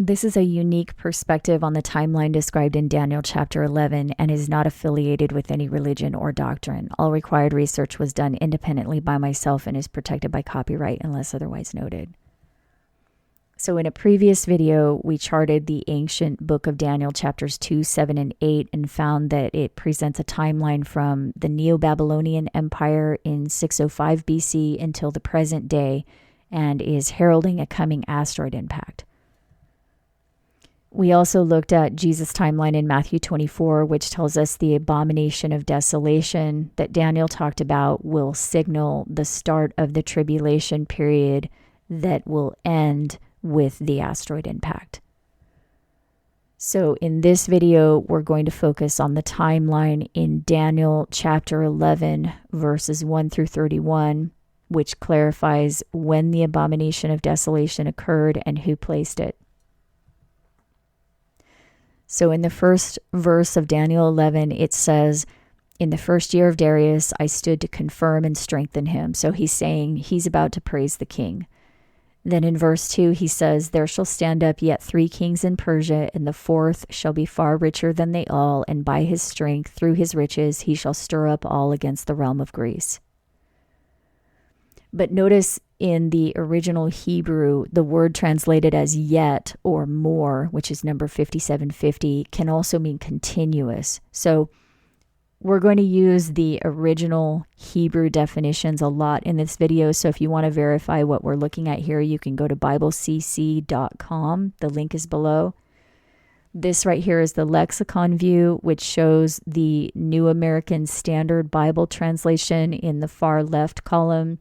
This is a unique perspective on the timeline described in Daniel chapter 11 and is not affiliated with any religion or doctrine. All required research was done independently by myself and is protected by copyright unless otherwise noted. So in a previous video, we charted the ancient book of Daniel chapters 2, 7, and 8 and found that it presents a timeline from the Neo-Babylonian Empire in 605 BC until the present day and is heralding a coming asteroid impact. We also looked at Jesus' timeline in Matthew 24, which tells us the abomination of desolation that Daniel talked about will signal the start of the tribulation period that will end with the asteroid impact. So in this video, we're going to focus on the timeline in Daniel chapter 11, verses 1 through 31, which clarifies when the abomination of desolation occurred and who placed it. So in the first verse of Daniel 11, it says, "In the first year of Darius, I stood to confirm and strengthen him." So he's saying he's about to praise the king. Then in verse 2, he says, "There shall stand up yet 3 kings in Persia, and the 4th shall be far richer than they all, and by his strength, through his riches, he shall stir up all against the realm of Greece." But notice in the original Hebrew, the word translated as yet or more, which is number 5750, can also mean continuous. So we're going to use the original Hebrew definitions a lot in this video. So if you want to verify what we're looking at here, you can go to BibleCC.com. The link is below. This right here is the lexicon view, which shows the New American Standard Bible translation in the far left column.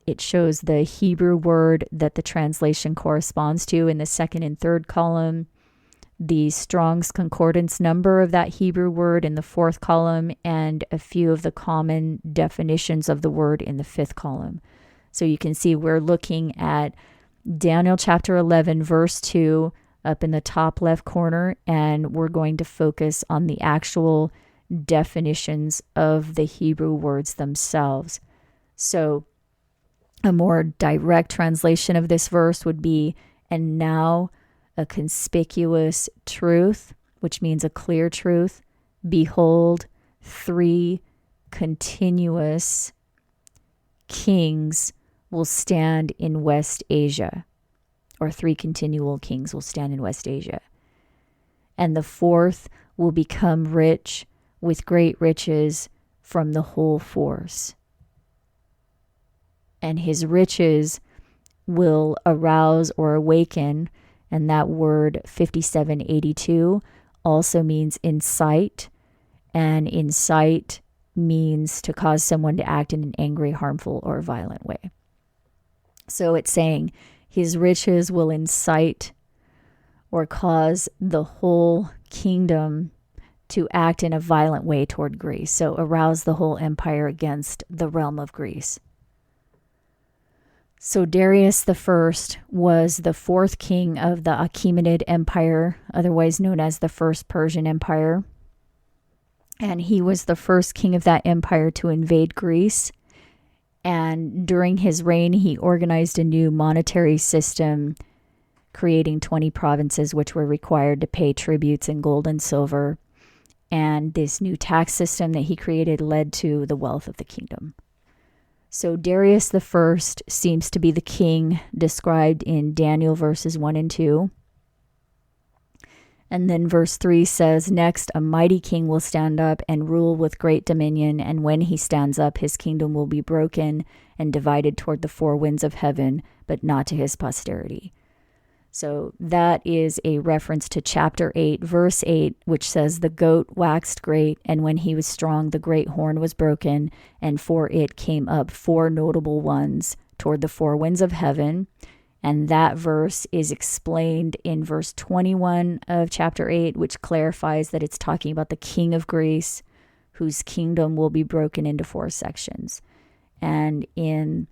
It shows the Hebrew word that the translation corresponds to in the second and third column, the Strong's Concordance number of that Hebrew word in the 4th column, and a few of the common definitions of the word in the 5th column. So you can see we're looking at Daniel chapter 11, verse 2, up in the top left corner, and we're going to focus on the actual definitions of the Hebrew words themselves. So a more direct translation of this verse would be, "And now a conspicuous truth," which means a clear truth. "Behold, 3 continuous kings will stand in West Asia," or 3 continual kings will stand in West Asia. "And the 4th will become rich with great riches from the whole force. And his riches will arouse or awaken," and that word 5782 also means incite, and incite means to cause someone to act in an angry, harmful, or violent way. So it's saying his riches will incite or cause the whole kingdom to act in a violent way toward Greece. So arouse the whole empire against the realm of Greece. So Darius the First was the 4th king of the Achaemenid Empire, otherwise known as the First Persian Empire. And he was the first king of that empire to invade Greece. And during his reign, he organized a new monetary system, creating 20 provinces which were required to pay tributes in gold and silver. And this new tax system that he created led to the wealth of the kingdom. So Darius the First seems to be the king described in Daniel verses 1 and 2. And then verse 3 says, "Next, a mighty king will stand up and rule with great dominion, and when he stands up, his kingdom will be broken and divided toward the 4 winds of heaven, but not to his posterity." So that is a reference to chapter 8, verse 8, which says, "The goat waxed great, and when he was strong, the great horn was broken, and for it came up 4 notable ones toward the 4 winds of heaven." And that verse is explained in verse 21 of chapter 8, which clarifies that it's talking about the king of Greece, whose kingdom will be broken into 4 sections. And in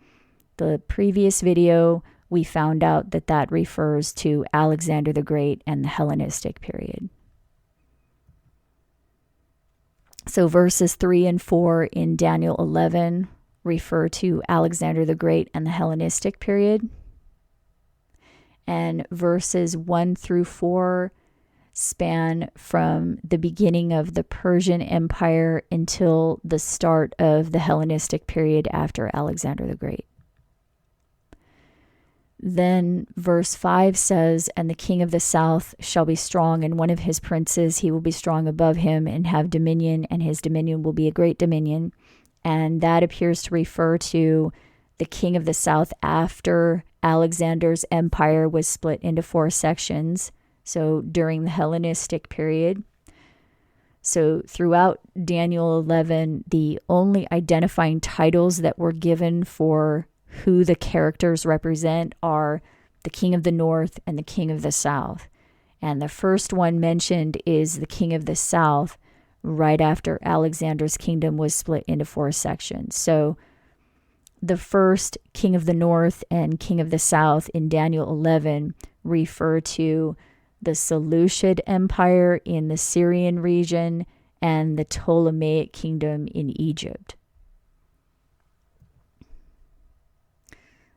the previous video, we found out that that refers to Alexander the Great and the Hellenistic period. So verses 3 and 4 in Daniel 11 refer to Alexander the Great and the Hellenistic period. And verses 1 through 4 span from the beginning of the Persian Empire until the start of the Hellenistic period after Alexander the Great. Then verse 5 says, "And the king of the south shall be strong, and one of his princes, he will be strong above him and have dominion, and his dominion will be a great dominion." And that appears to refer to the king of the south after Alexander's empire was split into 4 sections. So during the Hellenistic period. So throughout Daniel 11, the only identifying titles that were given for who the characters represent are the king of the north and the king of the south. And the first one mentioned is the king of the south right after Alexander's kingdom was split into 4 sections. So the first king of the north and king of the south in Daniel 11 refer to the Seleucid Empire in the Syrian region and the Ptolemaic kingdom in Egypt.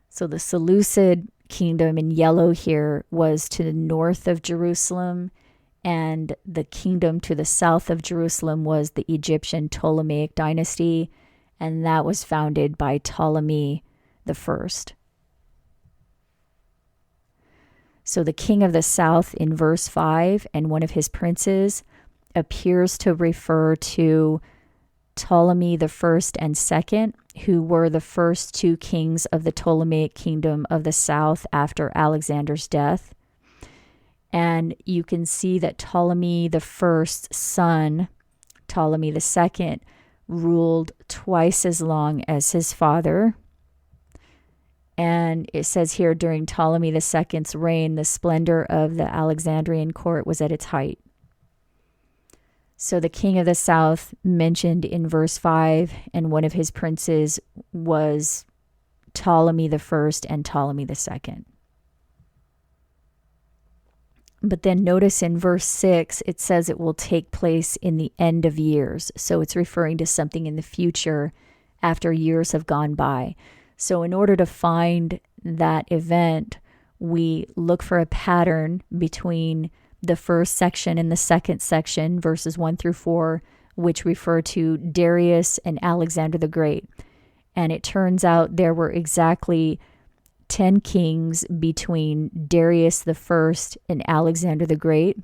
So the Seleucid kingdom in yellow here was to the north of Jerusalem, and the kingdom to the south of Jerusalem was the Egyptian Ptolemaic dynasty, and that was founded by Ptolemy the First. So the king of the south in verse 5 and one of his princes appears to refer to Ptolemy the First and Second, who were the first 2 kings of the Ptolemaic kingdom of the south after Alexander's death. And you can see that Ptolemy the First's son, Ptolemy the Second, ruled twice as long as his father. And it says here, during Ptolemy II's reign, the splendor of the Alexandrian court was at its height. So the king of the south mentioned in verse 5 and one of his princes was Ptolemy I and Ptolemy II. But then notice in verse 6, it says it will take place in the end of years. So it's referring to something in the future after years have gone by. So in order to find that event, we look for a pattern between the first section and the second section, verses 1 through 4, which refer to Darius and Alexander the Great. And it turns out there were exactly 10 kings between Darius the First and Alexander the Great.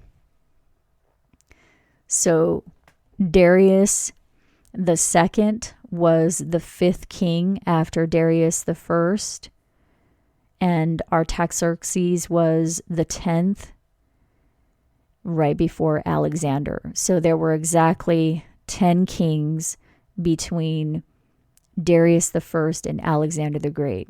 So Darius the Second was the 5th king after Darius the First, and Artaxerxes was the 10th right before Alexander. So there were exactly 10 kings between Darius the First and Alexander the Great.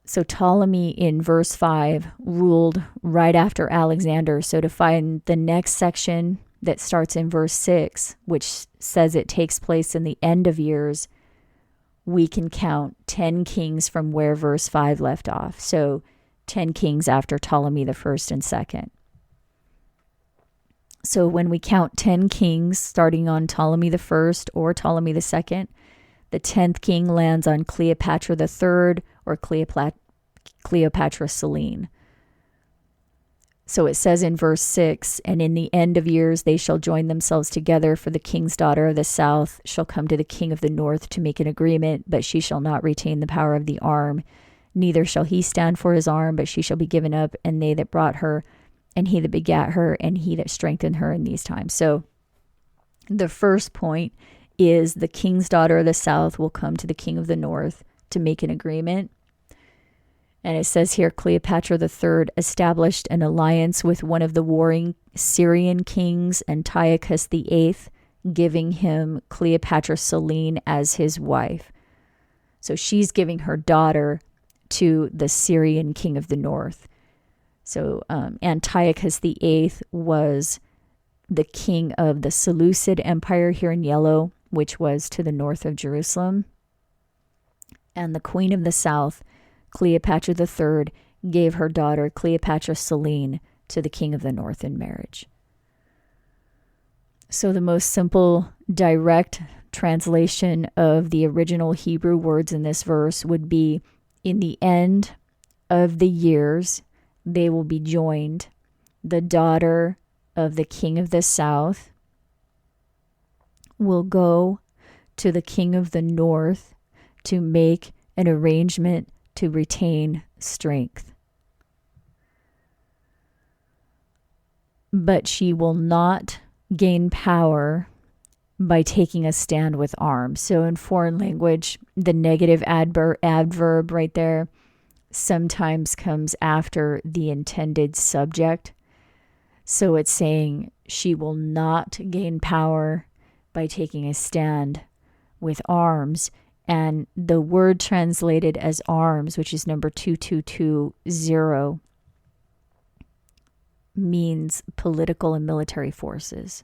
So Ptolemy in verse 5 ruled right after Alexander. So to find the next section that starts in verse 6, which says it takes place in the end of years, we can count 10 kings from where verse 5 left off. So 10 kings after Ptolemy the First and Second. So when we count 10 kings starting on Ptolemy the First or Ptolemy the Second, the 10th king lands on Cleopatra the Third or Cleopatra Selene. So it says in verse 6, "And in the end of years they shall join themselves together, for the king's daughter of the south shall come to the king of the north to make an agreement, but she shall not retain the power of the arm. Neither shall he stand for his arm, but she shall be given up, and they that brought her, and he that begat her, and he that strengthened her in these times." So the first point is the king's daughter of the south will come to the king of the north to make an agreement. And it says here, Cleopatra III established an alliance with one of the warring Syrian kings, Antiochus VIII, giving him Cleopatra Selene as his wife. So she's giving her daughter to the Syrian king of the north. So Antiochus VIII was the king of the Seleucid Empire here in yellow, which was to the north of Jerusalem. And the queen of the south, Cleopatra III, gave her daughter Cleopatra Selene to the king of the north in marriage. So the most simple, direct translation of the original Hebrew words in this verse would be, in the end, of the years, they will be joined. The daughter of the king of the south will go to the king of the north to make an arrangement to retain strength. But she will not gain power by taking a stand with arms. So in foreign language, the negative adverb right there sometimes comes after the intended subject. So it's saying she will not gain power by taking a stand with arms. And the word translated as arms, which is number 2220, means political and military forces.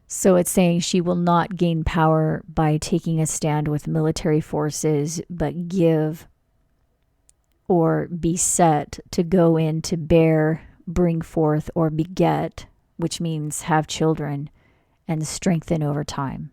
So it's saying she will not gain power by taking a stand with military forces, but give or be set to go in to bear, bring forth, or beget, which means have children, and strengthen over time.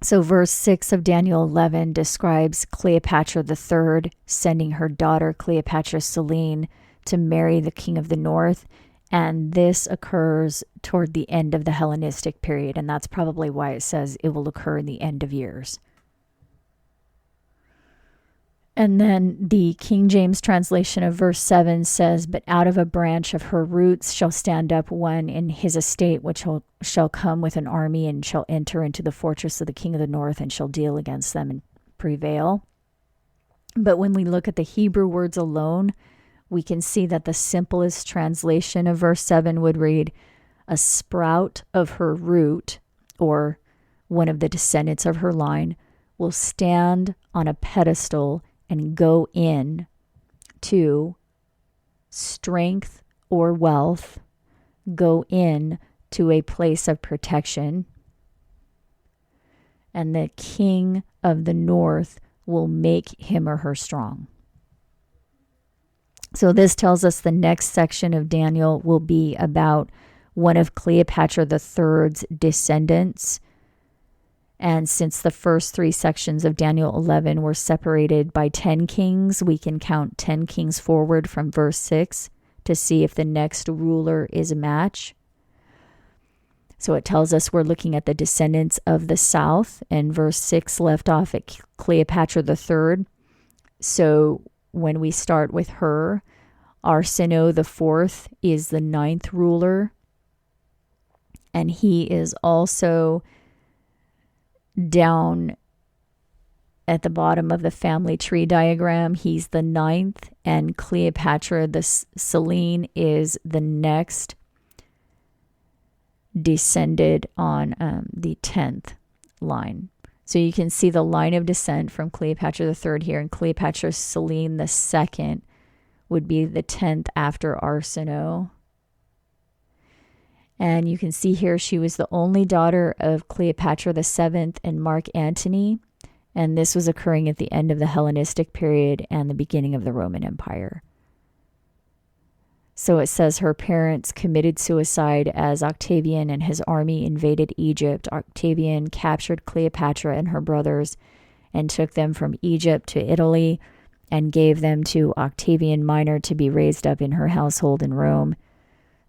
So verse 6 of Daniel 11 describes Cleopatra III sending her daughter Cleopatra Selene to marry the king of the north. And this occurs toward the end of the Hellenistic period. And that's probably why it says it will occur in the end of years. And then the King James translation of verse 7 says, "But out of a branch of her roots shall stand up one in his estate, which shall come with an army and shall enter into the fortress of the king of the north and shall deal against them and prevail." But when we look at the Hebrew words alone, we can see that the simplest translation of verse 7 would read, "A sprout of her root," or one of the descendants of her line, "will stand on a pedestal and go in to strength or wealth, go in to a place of protection, and the king of the north will make him or her strong." So this tells us the next section of Daniel will be about one of Cleopatra III's descendants. And since the first 3 sections of Daniel 11 were separated by 10 kings, we can count 10 kings forward from verse 6 to see if the next ruler is a match. So it tells us we're looking at the descendants of the south, and verse 6 left off at Cleopatra III. So when we start with her, Arsinoe IV is the 9th ruler, and he is also down at the bottom of the family tree diagram. He's the 9th, and Cleopatra, the Selene, is the next descended on the 10th line. So you can see the line of descent from Cleopatra III here, and Cleopatra Selene II would be the 10th after Arsinoe. And you can see here she was the only daughter of Cleopatra VII and Mark Antony, and this was occurring at the end of the Hellenistic period and the beginning of the Roman Empire. So it says her parents committed suicide as Octavian and his army invaded Egypt. Octavian captured Cleopatra and her brothers and took them from Egypt to Italy and gave them to Octavian Minor to be raised up in her household in Rome.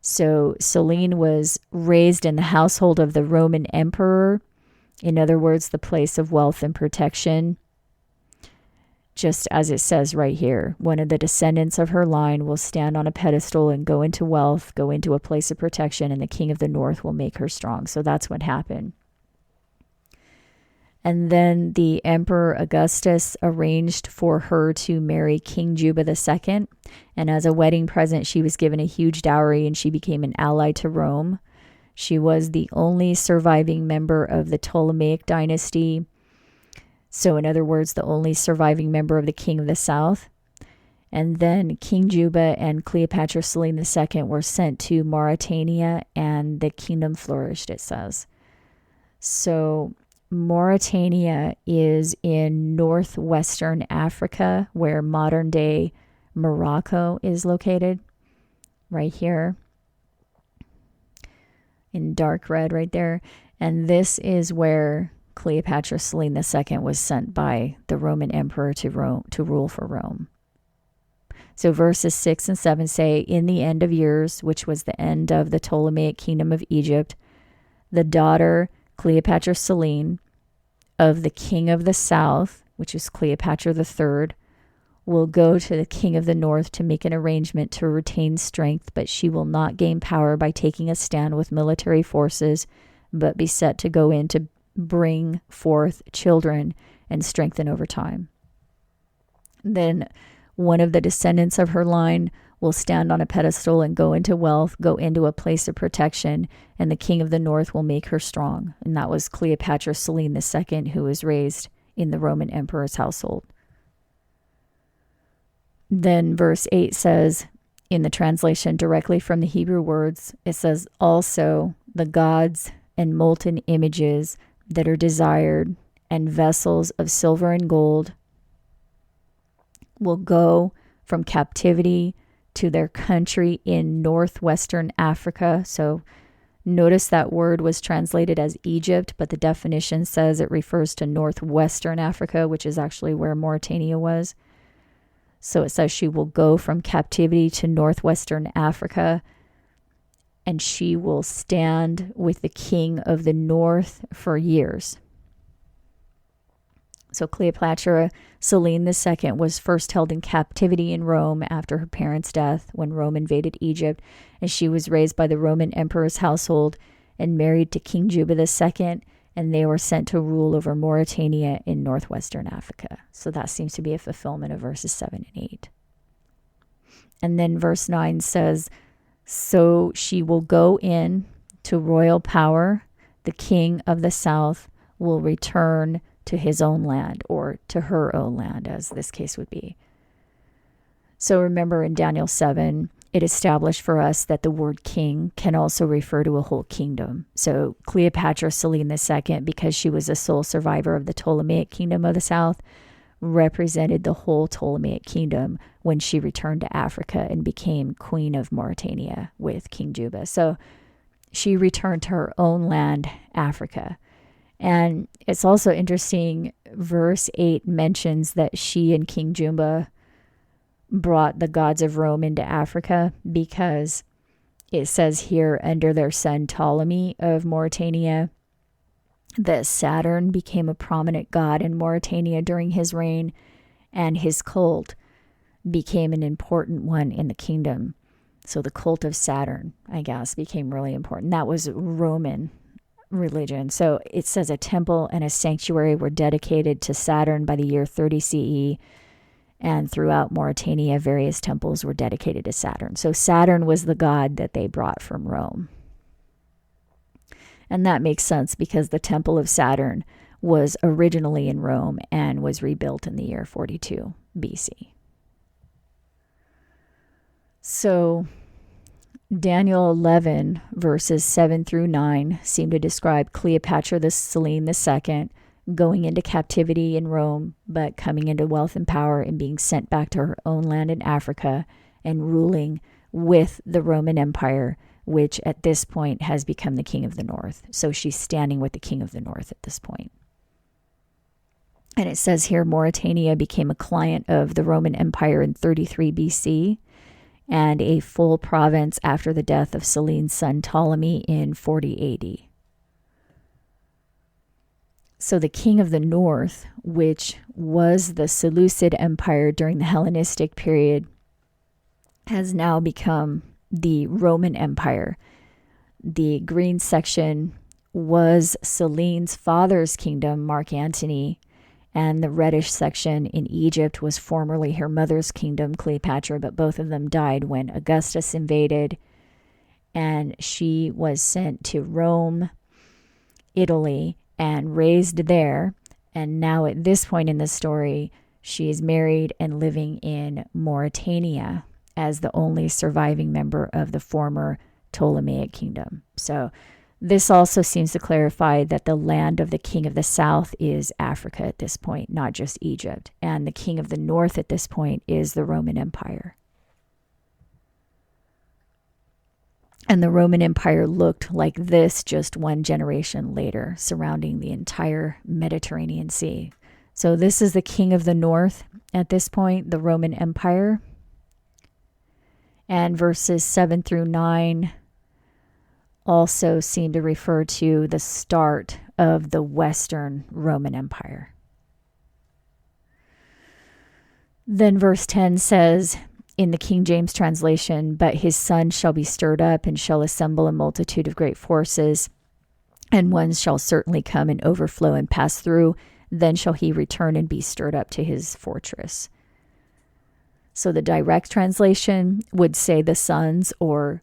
So Selene was raised in the household of the Roman emperor, in other words, the place of wealth and protection. Just as it says right here, one of the descendants of her line will stand on a pedestal and go into wealth, go into a place of protection, and the king of the north will make her strong. So that's what happened. And then the Emperor Augustus arranged for her to marry King Juba II. And as a wedding present, she was given a huge dowry and she became an ally to Rome. She was the only surviving member of the Ptolemaic dynasty. So in other words, the only surviving member of the King of the South. And then King Juba and Cleopatra Selene II were sent to Mauritania and the kingdom flourished, it says. So Mauritania is in northwestern Africa, where modern-day Morocco is located, right here, in dark red right there. And this is where Cleopatra Selene II was sent by the Roman emperor to rule for Rome. So verses 6 and 7 say, in the end of years, which was the end of the Ptolemaic kingdom of Egypt, the daughter Cleopatra Selene of the king of the south, which is Cleopatra III, will go to the king of the north to make an arrangement to retain strength, but she will not gain power by taking a stand with military forces, but be set to go in to bring forth children and strengthen over time. Then one of the descendants of her line will stand on a pedestal and go into wealth, go into a place of protection, and the king of the north will make her strong. And that was Cleopatra Selene II, who was raised in the Roman emperor's household. Then verse 8 says, in the translation directly from the Hebrew words, it says, also the gods and molten images that are desired and vessels of silver and gold will go from captivity to their country in northwestern Africa. So notice that word was translated as Egypt, but the definition says it refers to northwestern Africa, which is actually where Mauritania was. So it says she will go from captivity to northwestern Africa, and she will stand with the king of the north for years. So Cleopatra Selene II was first held in captivity in Rome after her parents' death when Rome invaded Egypt, and she was raised by the Roman emperor's household and married to King Juba II, and they were sent to rule over Mauritania in northwestern Africa. So that seems to be a fulfillment of verses 7 and 8. And then verse 9 says, so she will go in to royal power. The king of the south will return to his own land, or to her own land, as this case would be. So remember in Daniel 7, it established for us that the word king can also refer to a whole kingdom. So Cleopatra Selene II, because she was a sole survivor of the Ptolemaic kingdom of the south, represented the whole Ptolemaic kingdom when she returned to Africa and became queen of Mauritania with King Juba. So she returned to her own land, Africa. And it's also interesting, verse 8 mentions that she and King Juba brought the gods of Rome into Africa, because it says here under their son Ptolemy of Mauritania that Saturn became a prominent god in Mauritania during his reign, and his cult became an important one in the kingdom. So the cult of Saturn, I guess, became really important. That was Roman religion. So it says a temple and a sanctuary were dedicated to Saturn by the year 30 CE, and throughout Mauritania, various temples were dedicated to Saturn. So Saturn was the god that they brought from Rome. And that makes sense because the temple of Saturn was originally in Rome and was rebuilt in the year 42 BC. So Daniel 11, verses 7 through 9, seem to describe Cleopatra Selene II going into captivity in Rome, but coming into wealth and power and being sent back to her own land in Africa and ruling with the Roman Empire, which at this point has become the king of the north. So she's standing with the king of the north at this point. And it says here, Mauritania became a client of the Roman Empire in 33 BC, and a full province after the death of Selene's son Ptolemy in 40 AD. So the king of the north, which was the Seleucid Empire during the Hellenistic period, has now become the Roman Empire. The green section was Selene's father's kingdom, Mark Antony, and the reddish section in Egypt was formerly her mother's kingdom, Cleopatra, but both of them died when Augustus invaded, and she was sent to Rome, Italy, and raised there. And now at this point in the story, she is married and living in Mauritania as the only surviving member of the former Ptolemaic kingdom. So this also seems to clarify that the land of the king of the south is Africa at this point, not just Egypt. And the king of the north at this point is the Roman Empire. And the Roman Empire looked like this just one generation later, surrounding the entire Mediterranean Sea. So this is the king of the north at this point, the Roman Empire. And verses 7 through 9 also seem to refer to the start of the Western Roman Empire. Then verse 10 says, in the King James translation, but his son shall be stirred up and shall assemble a multitude of great forces, and one shall certainly come and overflow and pass through. Then shall he return and be stirred up to his fortress. So the direct translation would say the sons, or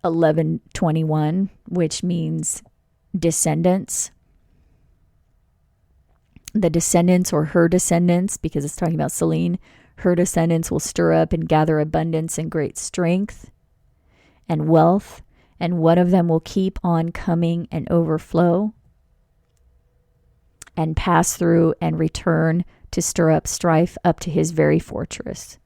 11:21, which means descendants. The descendants, or her descendants, because it's talking about Selene, her descendants will stir up and gather abundance and great strength and wealth, and one of them will keep on coming and overflow and pass through and return to stir up strife up to his very fortress.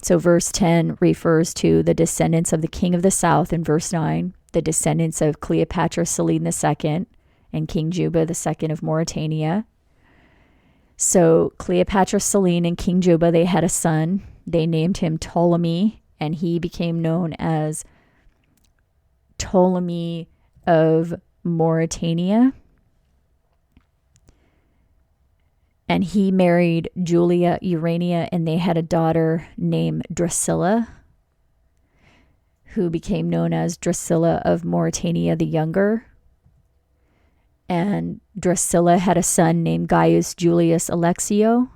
So verse 10 refers to the descendants of the king of the south, and verse 9, the descendants of Cleopatra, Selene II, and King Juba II of Mauritania. So Cleopatra, Selene, and King Juba, they had a son. They named him Ptolemy, and he became known as Ptolemy of Mauritania. And he married Julia Urania, and they had a daughter named Drusilla, who became known as Drusilla of Mauritania the Younger. And Drusilla had a son named Gaius Julius Alexio,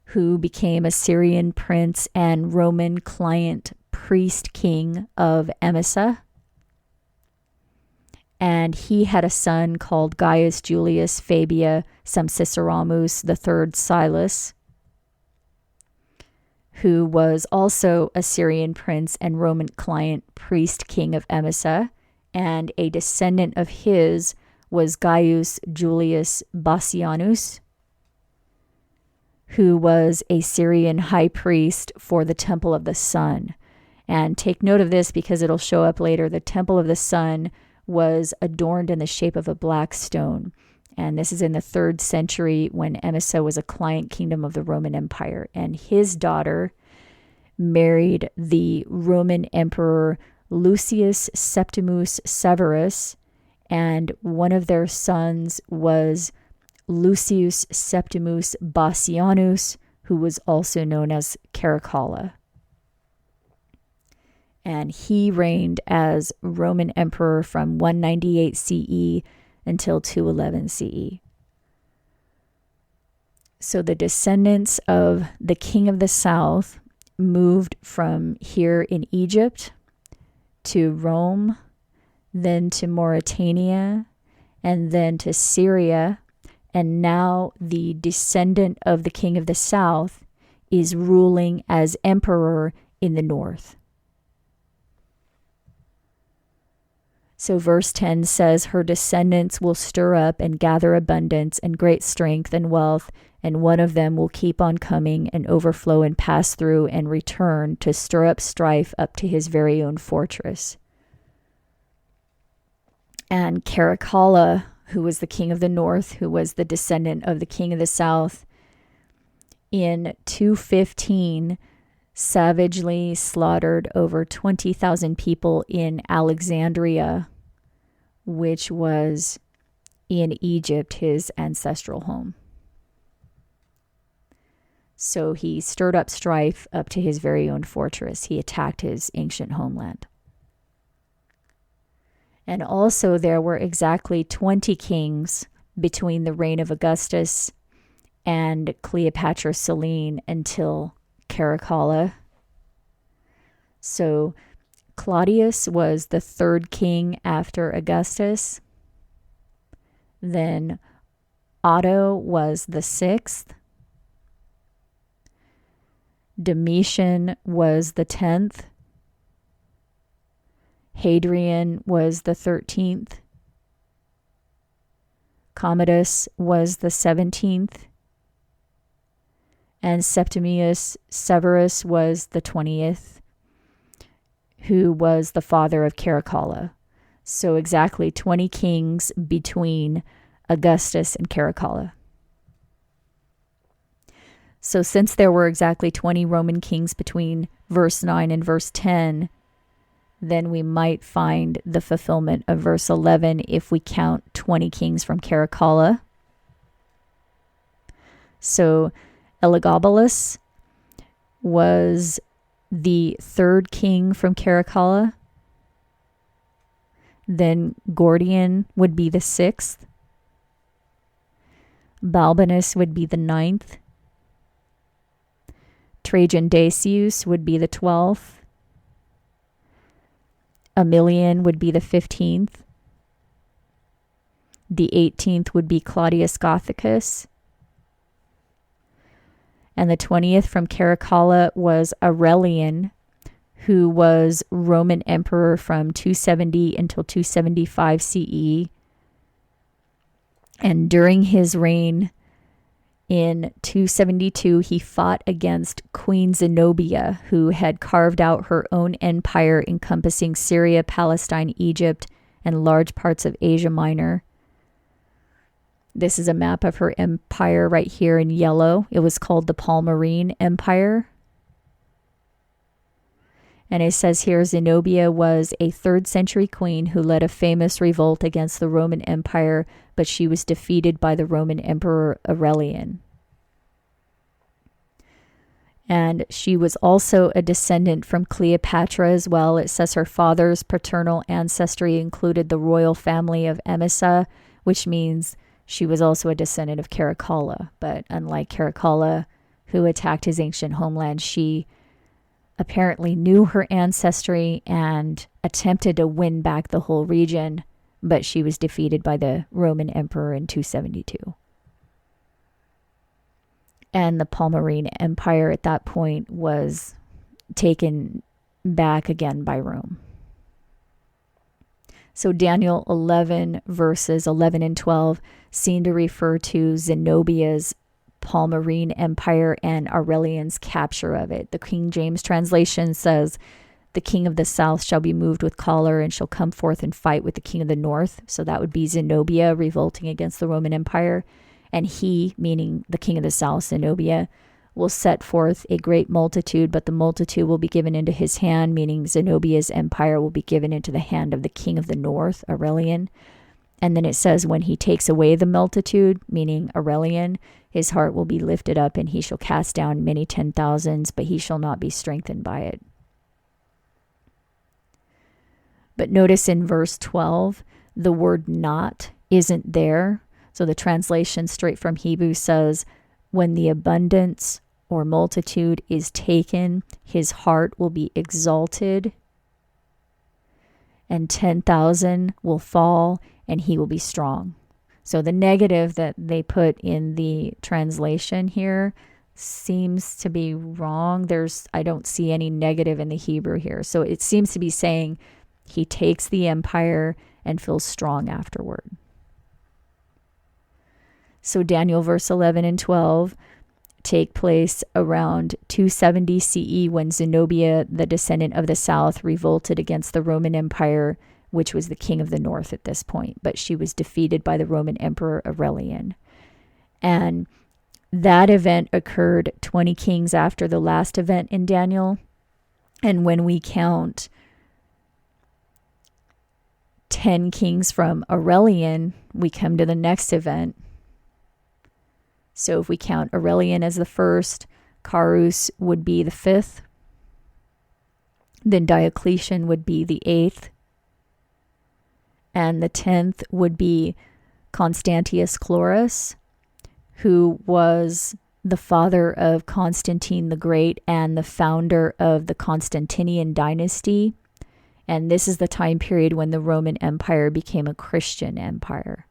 who became a Syrian prince and Roman client priest king of Emesa. And he had a son called Gaius Julius Fabia Sampsiceramus III Silas, who was also a Syrian prince and Roman client priest king of Emesa. And a descendant of his was Gaius Julius Bassianus, who was a Syrian high priest for the Temple of the Sun. And take note of this because it'll show up later. The Temple of the Sun was adorned in the shape of a black stone. And this is in the 3rd century when Emesa was a client kingdom of the Roman Empire. And his daughter married the Roman Emperor Lucius Septimus Severus, and one of their sons was Lucius Septimus Bassianus, who was also known as Caracalla. And he reigned as Roman emperor from 198 CE until 211 CE. So the descendants of the king of the south moved from here in Egypt to Rome, then to Mauritania, and then to Syria. And now the descendant of the king of the south is ruling as emperor in the north. So verse 10 says, her descendants will stir up and gather abundance and great strength and wealth, and one of them will keep on coming and overflow and pass through and return to stir up strife up to his very own fortress. And Caracalla, who was the king of the north, who was the descendant of the king of the south, in 215 savagely slaughtered over 20,000 people in Alexandria, which was in Egypt, his ancestral home. So he stirred up strife up to his very own fortress. He attacked his ancient homeland. And also there were exactly 20 kings between the reign of Augustus and Cleopatra Selene until Caracalla. So Claudius was the 3rd king after Augustus. Then Otto was the 6th. Domitian was the 10th. Hadrian was the 13th. Commodus was the 17th. And Septimius Severus was the 20th. who was the father of Caracalla. So exactly 20 kings between Augustus and Caracalla. So since there were exactly 20 Roman kings between verse 9 and verse 10, then we might find the fulfillment of verse 11 if we count 20 kings from Caracalla. So Elagabalus was the third king from Caracalla. Then Gordian would be the sixth. Balbinus would be the ninth. Trajan Decius would be the 12th. Aemilian would be the 15th. The 18th would be Claudius Gothicus. And the 20th from Caracalla was Aurelian, who was Roman emperor from 270 until 275 CE. And during his reign in 272, he fought against Queen Zenobia, who had carved out her own empire encompassing Syria, Palestine, Egypt, and large parts of Asia Minor. This is a map of her empire right here in yellow. It was called the Palmyrene Empire. And it says here, Zenobia was a 3rd century queen who led a famous revolt against the Roman Empire, but she was defeated by the Roman Emperor Aurelian. And she was also a descendant from Cleopatra as well. It says her father's paternal ancestry included the royal family of Emesa, which means she was also a descendant of Caracalla. But unlike Caracalla, who attacked his ancient homeland, she apparently knew her ancestry and attempted to win back the whole region, but she was defeated by the Roman emperor in 272. And the Palmyrene Empire at that point was taken back again by Rome. So Daniel 11 verses 11 and 12 seem to refer to Zenobia's Palmyrene Empire and Aurelian's capture of it. The King James translation says, "The king of the south shall be moved with choler and shall come forth and fight with the king of the north." So that would be Zenobia revolting against the Roman Empire. And he, meaning the king of the south, Zenobia, will set forth a great multitude, but the multitude will be given into his hand, meaning Zenobia's empire will be given into the hand of the king of the north, Aurelian. And then it says, when he takes away the multitude, meaning Aurelian, his heart will be lifted up, and he shall cast down many 10,000s, but he shall not be strengthened by it. But notice in verse 12, the word not isn't there. So the translation straight from Hebrew says, when the abundance or multitude is taken, his heart will be exalted, and 10,000 will fall, and he will be strong. So the negative that they put in the translation here seems to be wrong. I don't see any negative in the Hebrew here. So it seems to be saying he takes the empire and feels strong afterward. So Daniel verse 11 and 12 take place around 270 CE when Zenobia, the descendant of the south, revolted against the Roman Empire, which was the king of the north at this point. But she was defeated by the Roman Emperor Aurelian. And that event occurred 20 kings after the last event in Daniel. And when we count 10 kings from Aurelian, we come to the next event. So if we count Aurelian as the first, Carus would be the 5th. Then Diocletian would be the 8th. And the 10th would be Constantius Chlorus, who was the father of Constantine the Great and the founder of the Constantinian dynasty. And this is the time period when the Roman Empire became a Christian empire.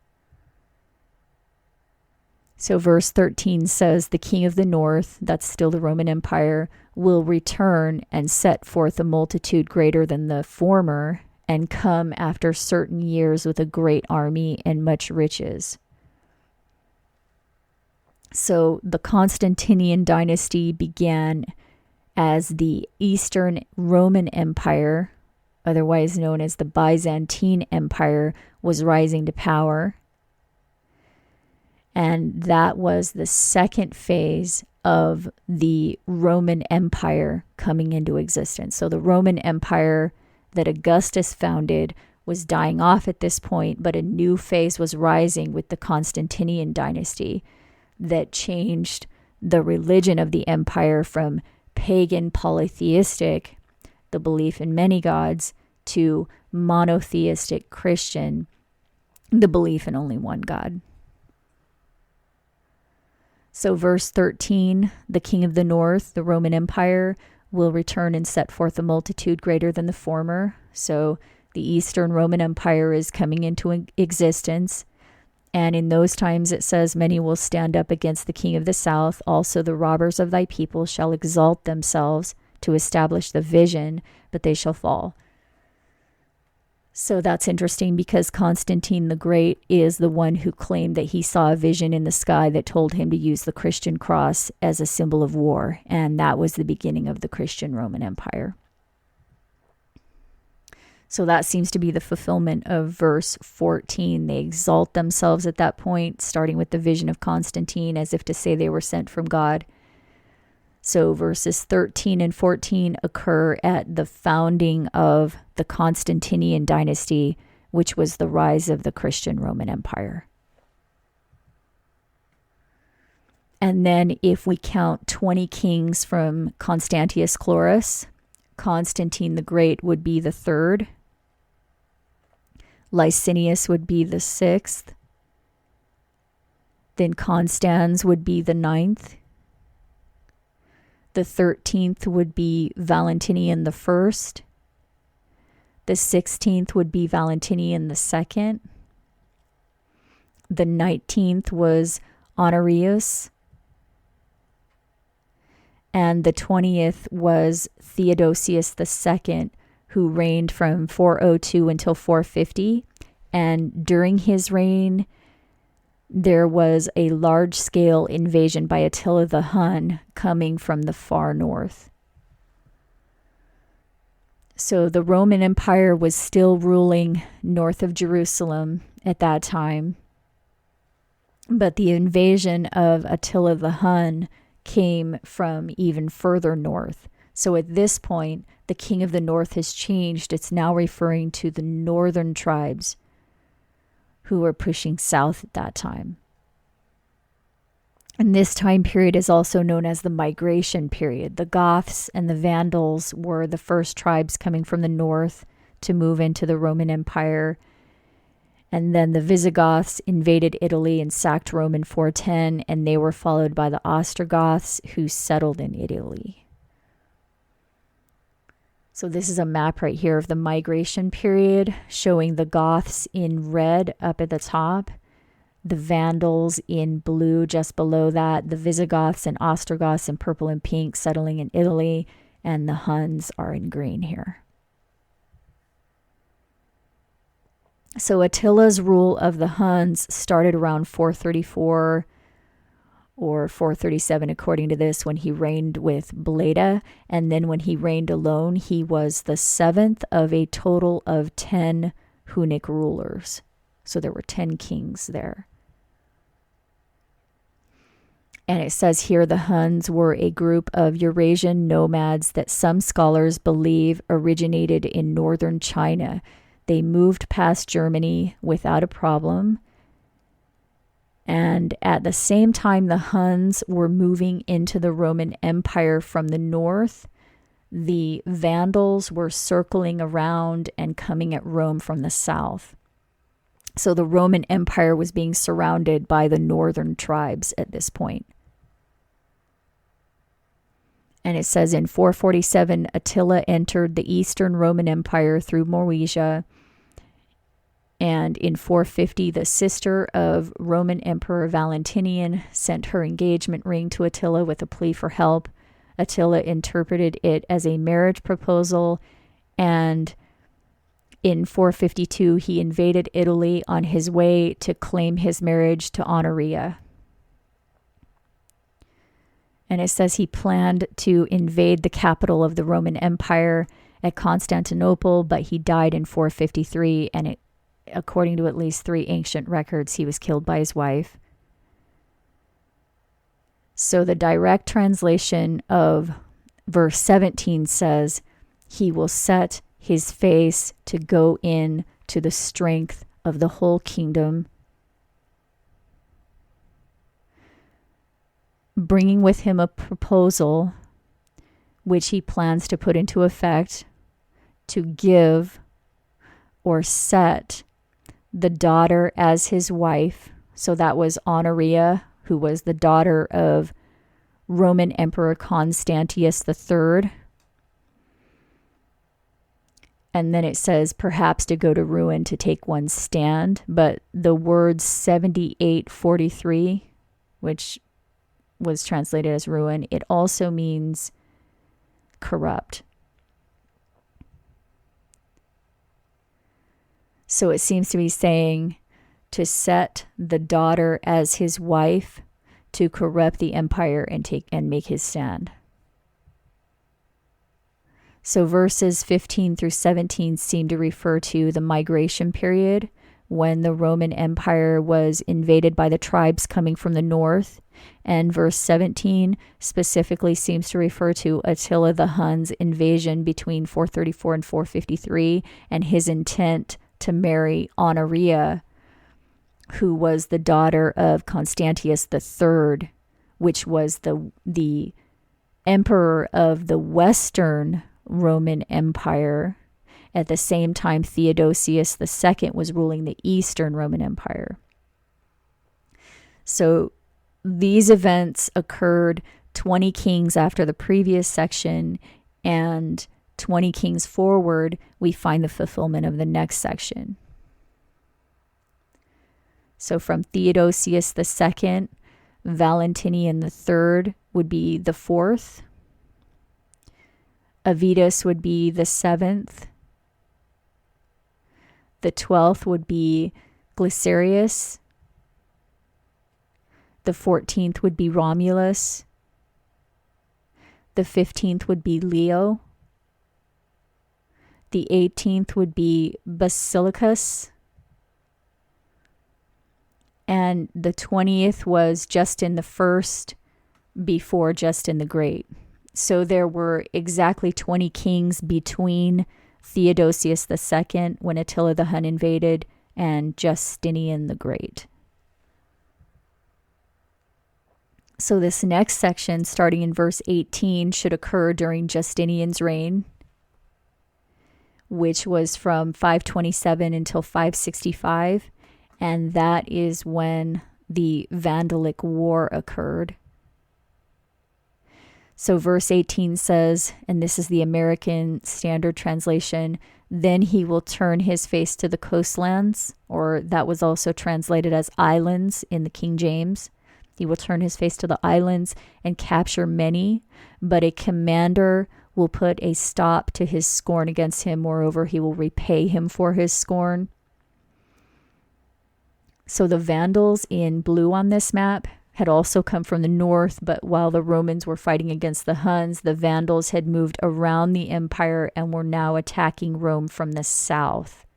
So verse 13 says, the king of the north, that's still the Roman Empire, will return and set forth a multitude greater than the former, and come after certain years with a great army and much riches. So the Constantinian dynasty began as the Eastern Roman Empire, otherwise known as the Byzantine Empire, was rising to power. And that was the second phase of the Roman Empire coming into existence. So the Roman Empire that Augustus founded was dying off at this point, but a new phase was rising with the Constantinian dynasty that changed the religion of the empire from pagan polytheistic, the belief in many gods, to monotheistic Christian, the belief in only one God. So verse 13, the king of the north, the Roman Empire, will return and set forth a multitude greater than the former. So the Eastern Roman Empire is coming into existence. And in those times it says, many will stand up against the king of the south. Also the robbers of thy people shall exalt themselves to establish the vision, but they shall fall. So that's interesting because Constantine the Great is the one who claimed that he saw a vision in the sky that told him to use the Christian cross as a symbol of war. And that was the beginning of the Christian Roman Empire. So that seems to be the fulfillment of verse 14. They exalt themselves at that point, starting with the vision of Constantine, as if to say they were sent from God. So verses 13 and 14 occur at the founding of the Constantinian dynasty, which was the rise of the Christian Roman Empire. And then if we count 20 kings from Constantius Chlorus, Constantine the Great would be the third. Licinius would be the sixth. Then Constans would be the ninth. The 13th would be Valentinian the first. The 16th would be Valentinian the second. The 19th was Honorius. And the 20th was Theodosius II, who reigned from 402 until 450. And during his reign, there was a large-scale invasion by Attila the Hun coming from the far north. So the Roman Empire was still ruling north of Jerusalem at that time. But the invasion of Attila the Hun came from even further north. So at this point, the king of the north has changed. It's now referring to the northern tribes who were pushing south at that time. And this time period is also known as the migration period. The Goths and the Vandals were the first tribes coming from the north to move into the Roman Empire. And then the Visigoths invaded Italy and sacked Rome in 410, and they were followed by the Ostrogoths, who settled in Italy. So this is a map right here of the migration period, showing the Goths in red up at the top, the Vandals in blue just below that, the Visigoths and Ostrogoths in purple and pink settling in Italy, and the Huns are in green here. So Attila's rule of the Huns started around 434 or 437 according to this, when he reigned with Bleda. And then when he reigned alone, he was the seventh of a total of 10 Hunnic rulers. So there were 10 kings there. And it says here the Huns were a group of Eurasian nomads that some scholars believe originated in northern China. They moved past Germany without a problem. And at the same time the Huns were moving into the Roman Empire from the north, the Vandals were circling around and coming at Rome from the south. So the Roman Empire was being surrounded by the northern tribes at this point. And it says in 447, Attila entered the Eastern Roman Empire through Moesia. And in 450, the sister of Roman Emperor Valentinian sent her engagement ring to Attila with a plea for help. Attila interpreted it as a marriage proposal, and in 452, he invaded Italy on his way to claim his marriage to Honoria. And it says he planned to invade the capital of the Roman Empire at Constantinople, but he died in 453, and according to at least 3 ancient records, he was killed by his wife. So the direct translation of verse 17 says, he will set his face to go in to the strength of the whole kingdom, bringing with him a proposal which he plans to put into effect to give or set the daughter as his wife. So that was Honoria, who was the daughter of Roman Emperor Constantius III. And then it says, perhaps to go to ruin, to take one's stand. But the word 7843, which was translated as ruin, it also means corrupt. So it seems to be saying to set the daughter as his wife, to corrupt the empire and make his stand. So verses 15 through 17 seem to refer to the migration period when the Roman Empire was invaded by the tribes coming from the north. And verse 17 specifically seems to refer to Attila the Hun's invasion between 434 and 453 and his intent to marry Honoria, who was the daughter of Constantius III, which was the emperor of the Western Roman Empire. At the same time, Theodosius II was ruling the Eastern Roman Empire. So these events occurred 20 kings after the previous section, and 20 kings forward, we find the fulfillment of the next section. So from Theodosius II, Valentinian III would be the 4th. Avitus would be the 7th. The 12th would be Belisarius. The 14th would be Romulus. The 15th would be Leo. The 18th would be Basilicus. And the 20th was Justin I before Justin the Great. So there were exactly 20 kings between Theodosius II, when Attila the Hun invaded, and Justinian the Great. So this next section, starting in verse 18, should occur during Justinian's reign, which was from 527 until 565. And that is when the Vandalic War occurred. So verse 18 says, and this is the American Standard Translation, then he will turn his face to the coastlands, or that was also translated as islands in the King James. He will turn his face to the islands and capture many, but a commander will put a stop to his scorn against him. Moreover, he will repay him for his scorn. So the Vandals in blue on this map had also come from the north, but while the Romans were fighting against the Huns, the Vandals had moved around the empire and were now attacking Rome from the south.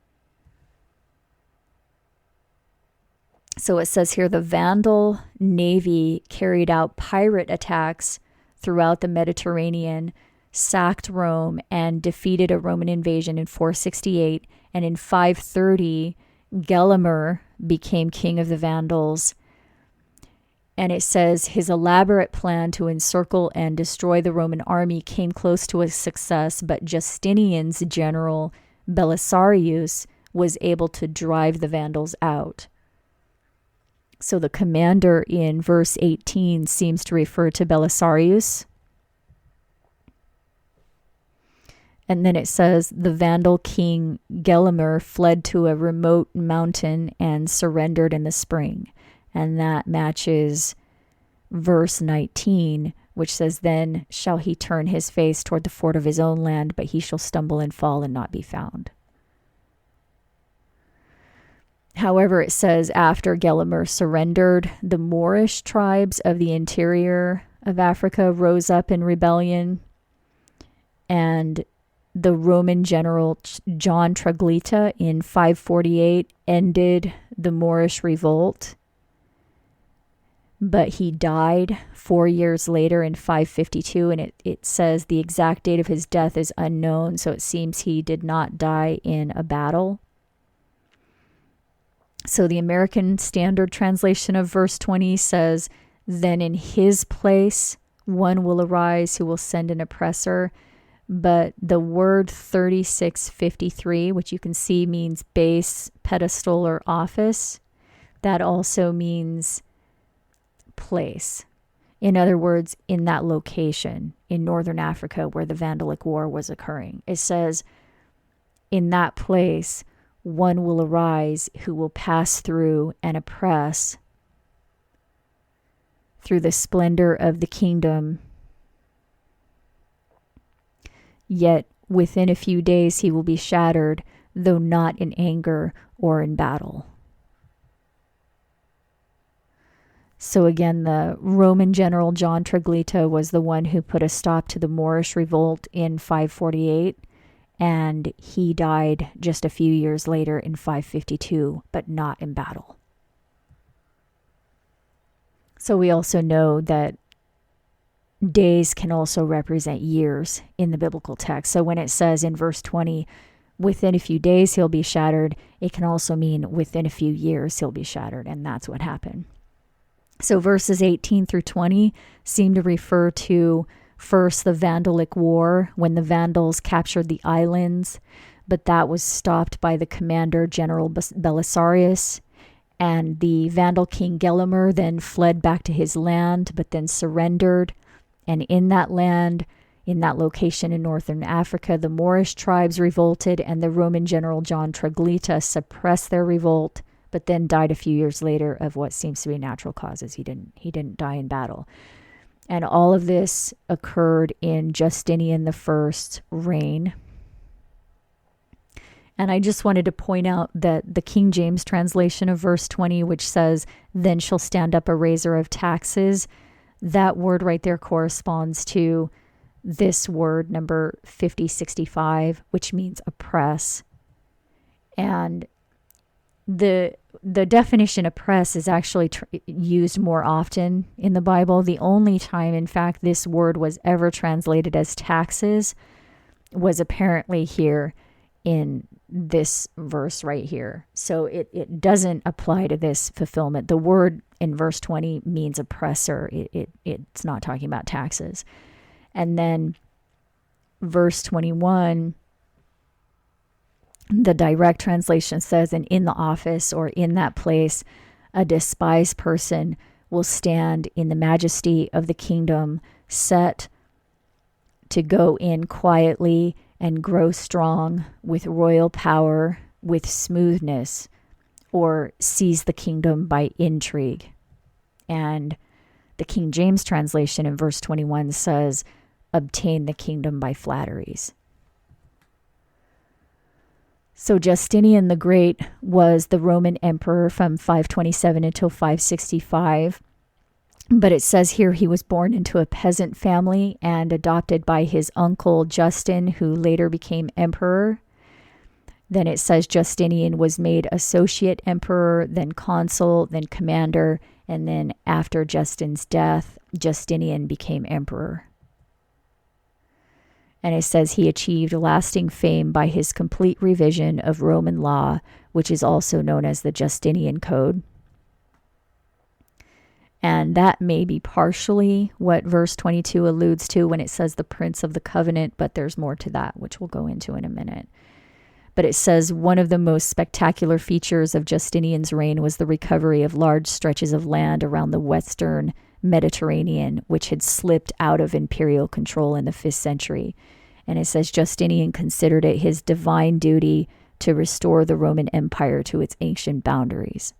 So it says here, the Vandal navy carried out pirate attacks throughout the Mediterranean, sacked Rome, and defeated a Roman invasion in 468. And in 530, Gelimer became king of the Vandals. And it says his elaborate plan to encircle and destroy the Roman army came close to a success, but Justinian's general Belisarius was able to drive the Vandals out. So the commander in verse 18 seems to refer to Belisarius. And then it says the Vandal king Gelimer fled to a remote mountain and surrendered in the spring. And that matches verse 19, which says, then shall he turn his face toward the fort of his own land, but he shall stumble and fall and not be found. However, it says after Gelimer surrendered, the Moorish tribes of the interior of Africa rose up in rebellion, and the Roman general John Troglita in 548 ended the Moorish revolt, but he died 4 years later in 552, and it says the exact date of his death is unknown, so it seems he did not die in a battle. So the American Standard Translation of verse 20 says, "Then in his place one will arise who will send an oppressor." But the word 3653, which you can see means base, pedestal, or office, that also means place. In other words, in that location in northern Africa where the Vandalic War was occurring. It says, in that place, one will arise who will pass through and oppress through the splendor of the kingdom. Yet within a few days he will be shattered, though not in anger or in battle. So again, the Roman general John Troglita was the one who put a stop to the Moorish revolt in 548, and he died just a few years later in 552, but not in battle. So we also know that days can also represent years in the biblical text. So when it says in verse 20, within a few days he'll be shattered, it can also mean within a few years he'll be shattered, and that's what happened. So verses 18 through 20 seem to refer to first the Vandalic War, when the Vandals captured the islands, but that was stopped by the commander, General Belisarius, and the Vandal king Gelimer then fled back to his land, but then surrendered. And in that land, in that location in northern Africa, the Moorish tribes revolted, and the Roman general John Troglita suppressed their revolt, but then died a few years later of what seems to be natural causes. He didn't die in battle. And all of this occurred in Justinian I's reign. And I just wanted to point out that the King James translation of verse 20, which says, "Then shall stand up a raiser of taxes," that word right there corresponds to this word, number 5065, which means oppress. And the definition oppress is actually used more often in the Bible. The only time, in fact, this word was ever translated as taxes was apparently here in this verse right here. So it doesn't apply to this fulfillment. The word in verse 20 means oppressor. It's not talking about taxes. And then verse 21, the direct translation says, "And in the office," or in that place, "a despised person will stand in the majesty of the kingdom, set to go in quietly and grow strong with royal power, with smoothness, or seize the kingdom by intrigue." And the King James translation in verse 21 says, "obtain the kingdom by flatteries." So Justinian the Great was the Roman emperor from 527 until 565. But it says here he was born into a peasant family and adopted by his uncle Justin, who later became emperor. Then it says Justinian was made associate emperor, then consul, then commander, and then after Justin's death, Justinian became emperor. And it says he achieved lasting fame by his complete revision of Roman law, which is also known as the Justinian Code. And that may be partially what verse 22 alludes to when it says the Prince of the Covenant, but there's more to that, which we'll go into in a minute. But it says one of the most spectacular features of Justinian's reign was the recovery of large stretches of land around the western Mediterranean, which had slipped out of imperial control in the 5th century. And it says Justinian considered it his divine duty to restore the Roman Empire to its ancient boundaries.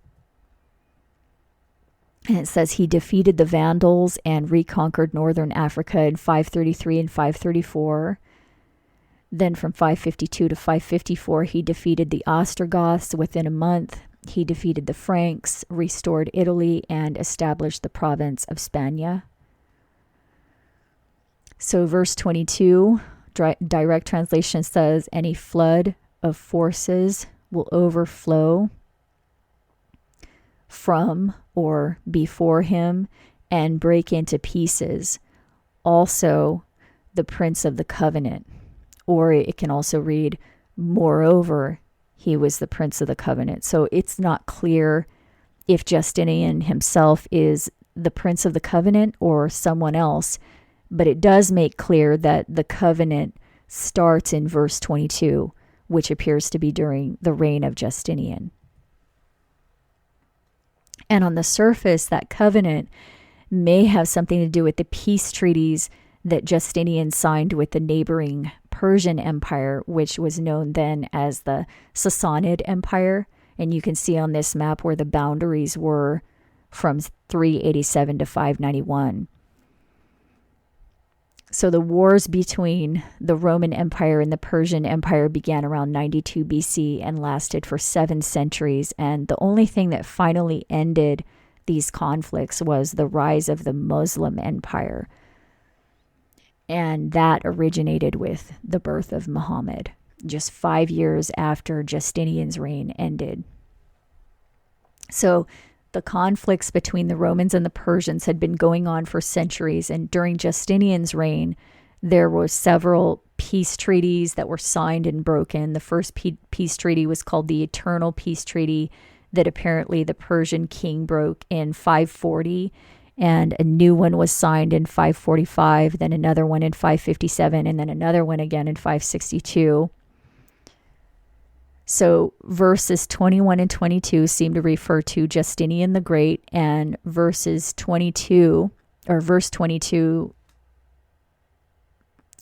And it says he defeated the Vandals and reconquered northern Africa in 533 and 534. Then from 552 to 554, he defeated the Ostrogoths within a month. He defeated the Franks, restored Italy, and established the province of Spania. So verse 22 direct translation says, any flood of forces will overflow from or before him and break into pieces. Also, the Prince of the Covenant. Or it can also read, moreover, he was the Prince of the Covenant. So it's not clear if Justinian himself is the Prince of the Covenant or someone else, but it does make clear that the covenant starts in verse 22, which appears to be during the reign of Justinian. And on the surface, that covenant may have something to do with the peace treaties that Justinian signed with the neighboring Persian Empire, which was known then as the Sassanid Empire. And you can see on this map where the boundaries were from 387 to 591. So the wars between the Roman Empire and the Persian Empire began around 92 BC and lasted for 7 centuries. And the only thing that finally ended these conflicts was the rise of the Muslim Empire. And that originated with the birth of Muhammad, just 5 years after Justinian's reign ended. So the conflicts between the Romans and the Persians had been going on for centuries, and during Justinian's reign, there were several peace treaties that were signed and broken. The first peace treaty was called the Eternal Peace Treaty, that apparently the Persian king broke in 540, and a new one was signed in 545, then another one in 557, and then another one again in 562. So verses 21 and 22 seem to refer to Justinian the Great, and verse 22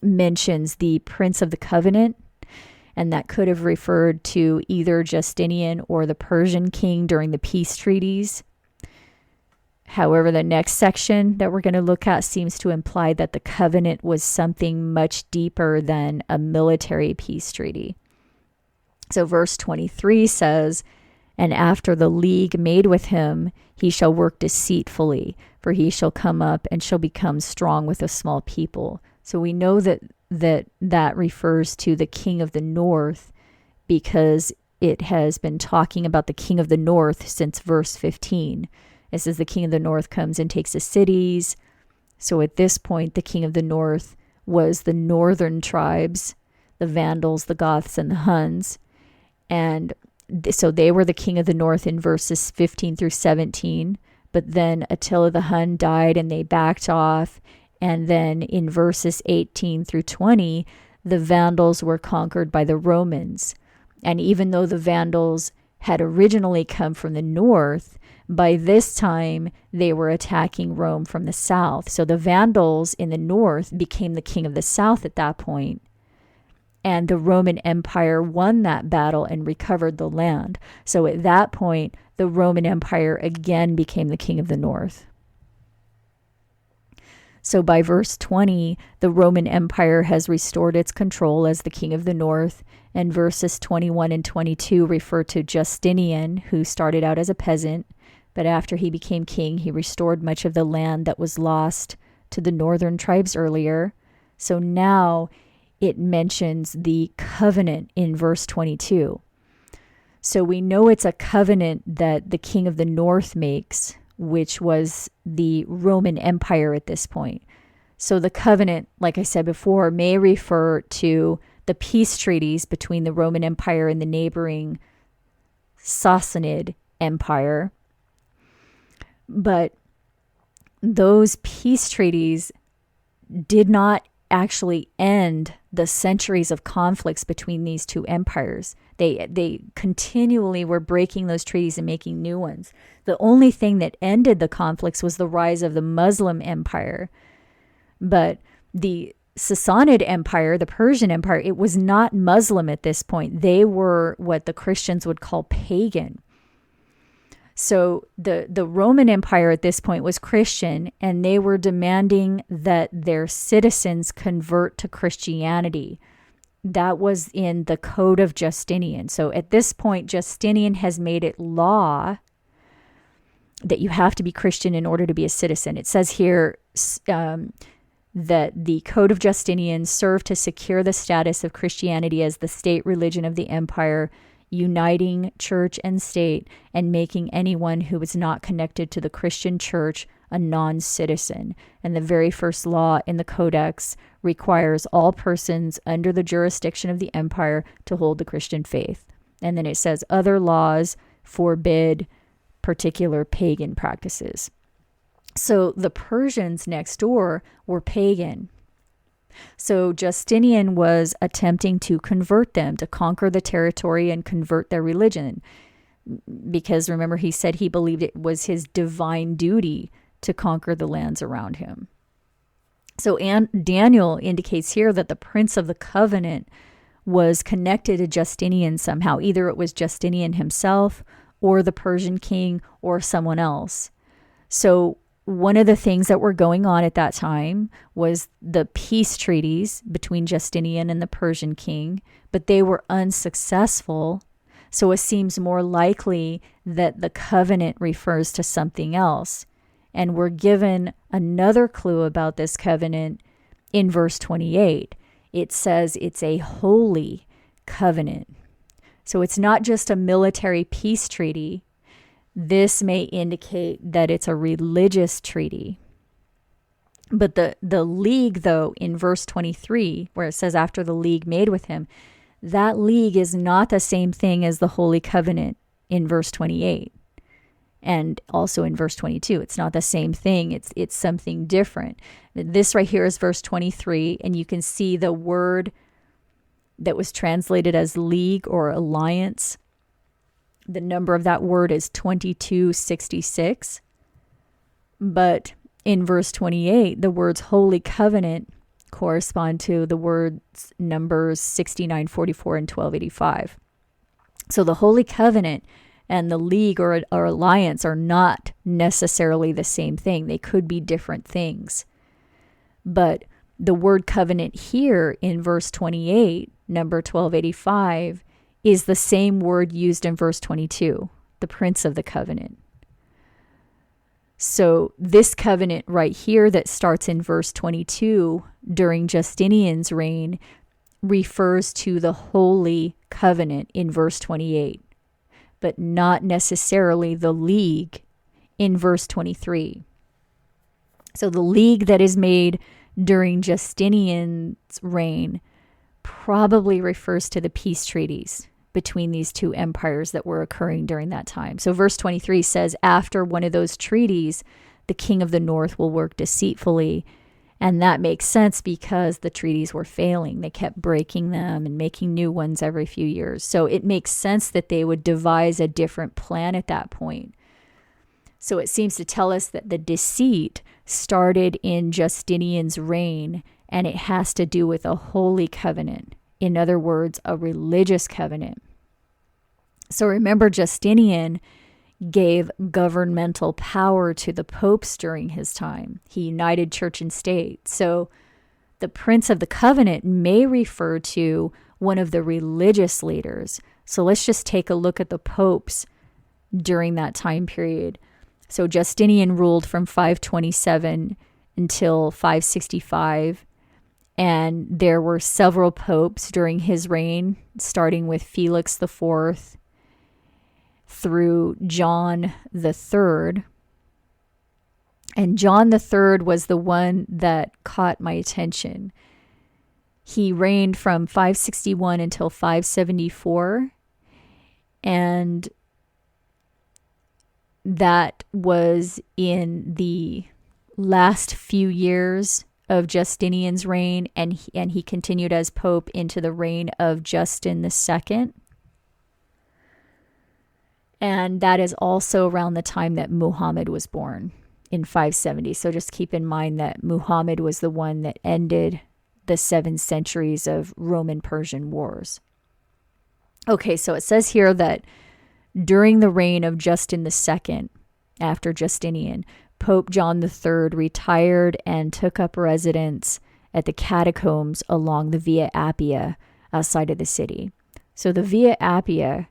mentions the Prince of the Covenant, and that could have referred to either Justinian or the Persian king during the peace treaties. However, the next section that we're going to look at seems to imply that the covenant was something much deeper than a military peace treaty. So verse 23 says, and after the league made with him, he shall work deceitfully, for he shall come up and shall become strong with a small people. So we know that refers to the king of the north, because it has been talking about the king of the north since verse 15. It says the king of the north comes and takes the cities. So at this point, the king of the north was the northern tribes, the Vandals, the Goths, and the Huns. And so they were the king of the north in verses 15 through 17. But then Attila the Hun died and they backed off. And then in verses 18 through 20, the Vandals were conquered by the Romans. And even though the Vandals had originally come from the north, by this time they were attacking Rome from the south. So the Vandals in the north became the king of the south at that point. And the Roman Empire won that battle and recovered the land. So at that point, the Roman Empire again became the king of the north. So by verse 20, the Roman Empire has restored its control as the king of the north, and verses 21 and 22 refer to Justinian, who started out as a peasant, but after he became king, he restored much of the land that was lost to the northern tribes earlier. So now it mentions the covenant in verse 22. So we know it's a covenant that the king of the north makes, which was the Roman Empire at this point. So the covenant, like I said before, may refer to the peace treaties between the Roman Empire and the neighboring Sassanid Empire. But those peace treaties did not actually end the centuries of conflicts between these two empires. They continually were breaking those treaties and making new ones. The only thing that ended the conflicts was the rise of the Muslim Empire. But the Sassanid Empire, the Persian Empire, it was not Muslim at this point. They were what the Christians would call pagan. So the Roman Empire at this point was Christian, and they were demanding that their citizens convert to Christianity. That was in the Code of Justinian. So at this point, Justinian has made it law that you have to be Christian in order to be a citizen. It says here, that the Code of Justinian served to secure the status of Christianity as the state religion of the empire, uniting church and state and making anyone who was not connected to the Christian church a non-citizen. And the very first law in the Codex requires all persons under the jurisdiction of the empire to hold the Christian faith. And then it says other laws forbid particular pagan practices. So the Persians next door were pagan. So Justinian was attempting to convert them, to conquer the territory and convert their religion. Because remember, he said he believed it was his divine duty to conquer the lands around him. So Daniel indicates here that the Prince of the Covenant was connected to Justinian somehow. Either it was Justinian himself or the Persian king or someone else. So one of the things that were going on at that time was the peace treaties between Justinian and the Persian king, but they were unsuccessful. So it seems more likely that the covenant refers to something else. And we're given another clue about this covenant in verse 28. It says it's a holy covenant. So it's not just a military peace treaty. This may indicate that it's a religious treaty. But the league, though, in verse 23, where it says after the league made with him, that league is not the same thing as the Holy Covenant in verse 28. And also in verse 22, it's not the same thing. It's something different. This right here is verse 23, and you can see the word that was translated as league or alliance. The number of that word is 2266. But in verse 28, the words holy covenant correspond to the words numbers 6944 and 1285. So the holy covenant and the league or alliance are not necessarily the same thing. They could be different things. But the word covenant here in verse 28, number 1285, is the same word used in verse 22, the Prince of the Covenant. So this covenant right here that starts in verse 22 during Justinian's reign refers to the Holy Covenant in verse 28. But not necessarily the league in verse 23. So the league that is made during Justinian's reign probably refers to the peace treaties between these two empires that were occurring during that time. So verse 23 says, after one of those treaties, the king of the north will work deceitfully. And that makes sense because the treaties were failing. They kept breaking them and making new ones every few years. So it makes sense that they would devise a different plan at that point. So it seems to tell us that the deceit started in Justinian's reign, and it has to do with a holy covenant. In other words, a religious covenant. So remember, Justinian gave governmental power to the popes during his time. He united church and state. So the Prince of the Covenant may refer to one of the religious leaders. So let's just take a look at the popes during that time period. So Justinian ruled from 527 until 565. And there were several popes during his reign, starting with Felix IV through John III. And John III was the one that caught my attention. He reigned from 561 until 574. And that was in the last few years of Justinian's reign, and he continued as pope into the reign of Justin II. And that is also around the time that Muhammad was born in 570. So just keep in mind that Muhammad was the one that ended the 7 centuries of Roman-Persian wars. Okay, so it says here that during the reign of Justin II, after Justinian, Pope John III retired and took up residence at the catacombs along the Via Appia outside of the city. So the Via Appia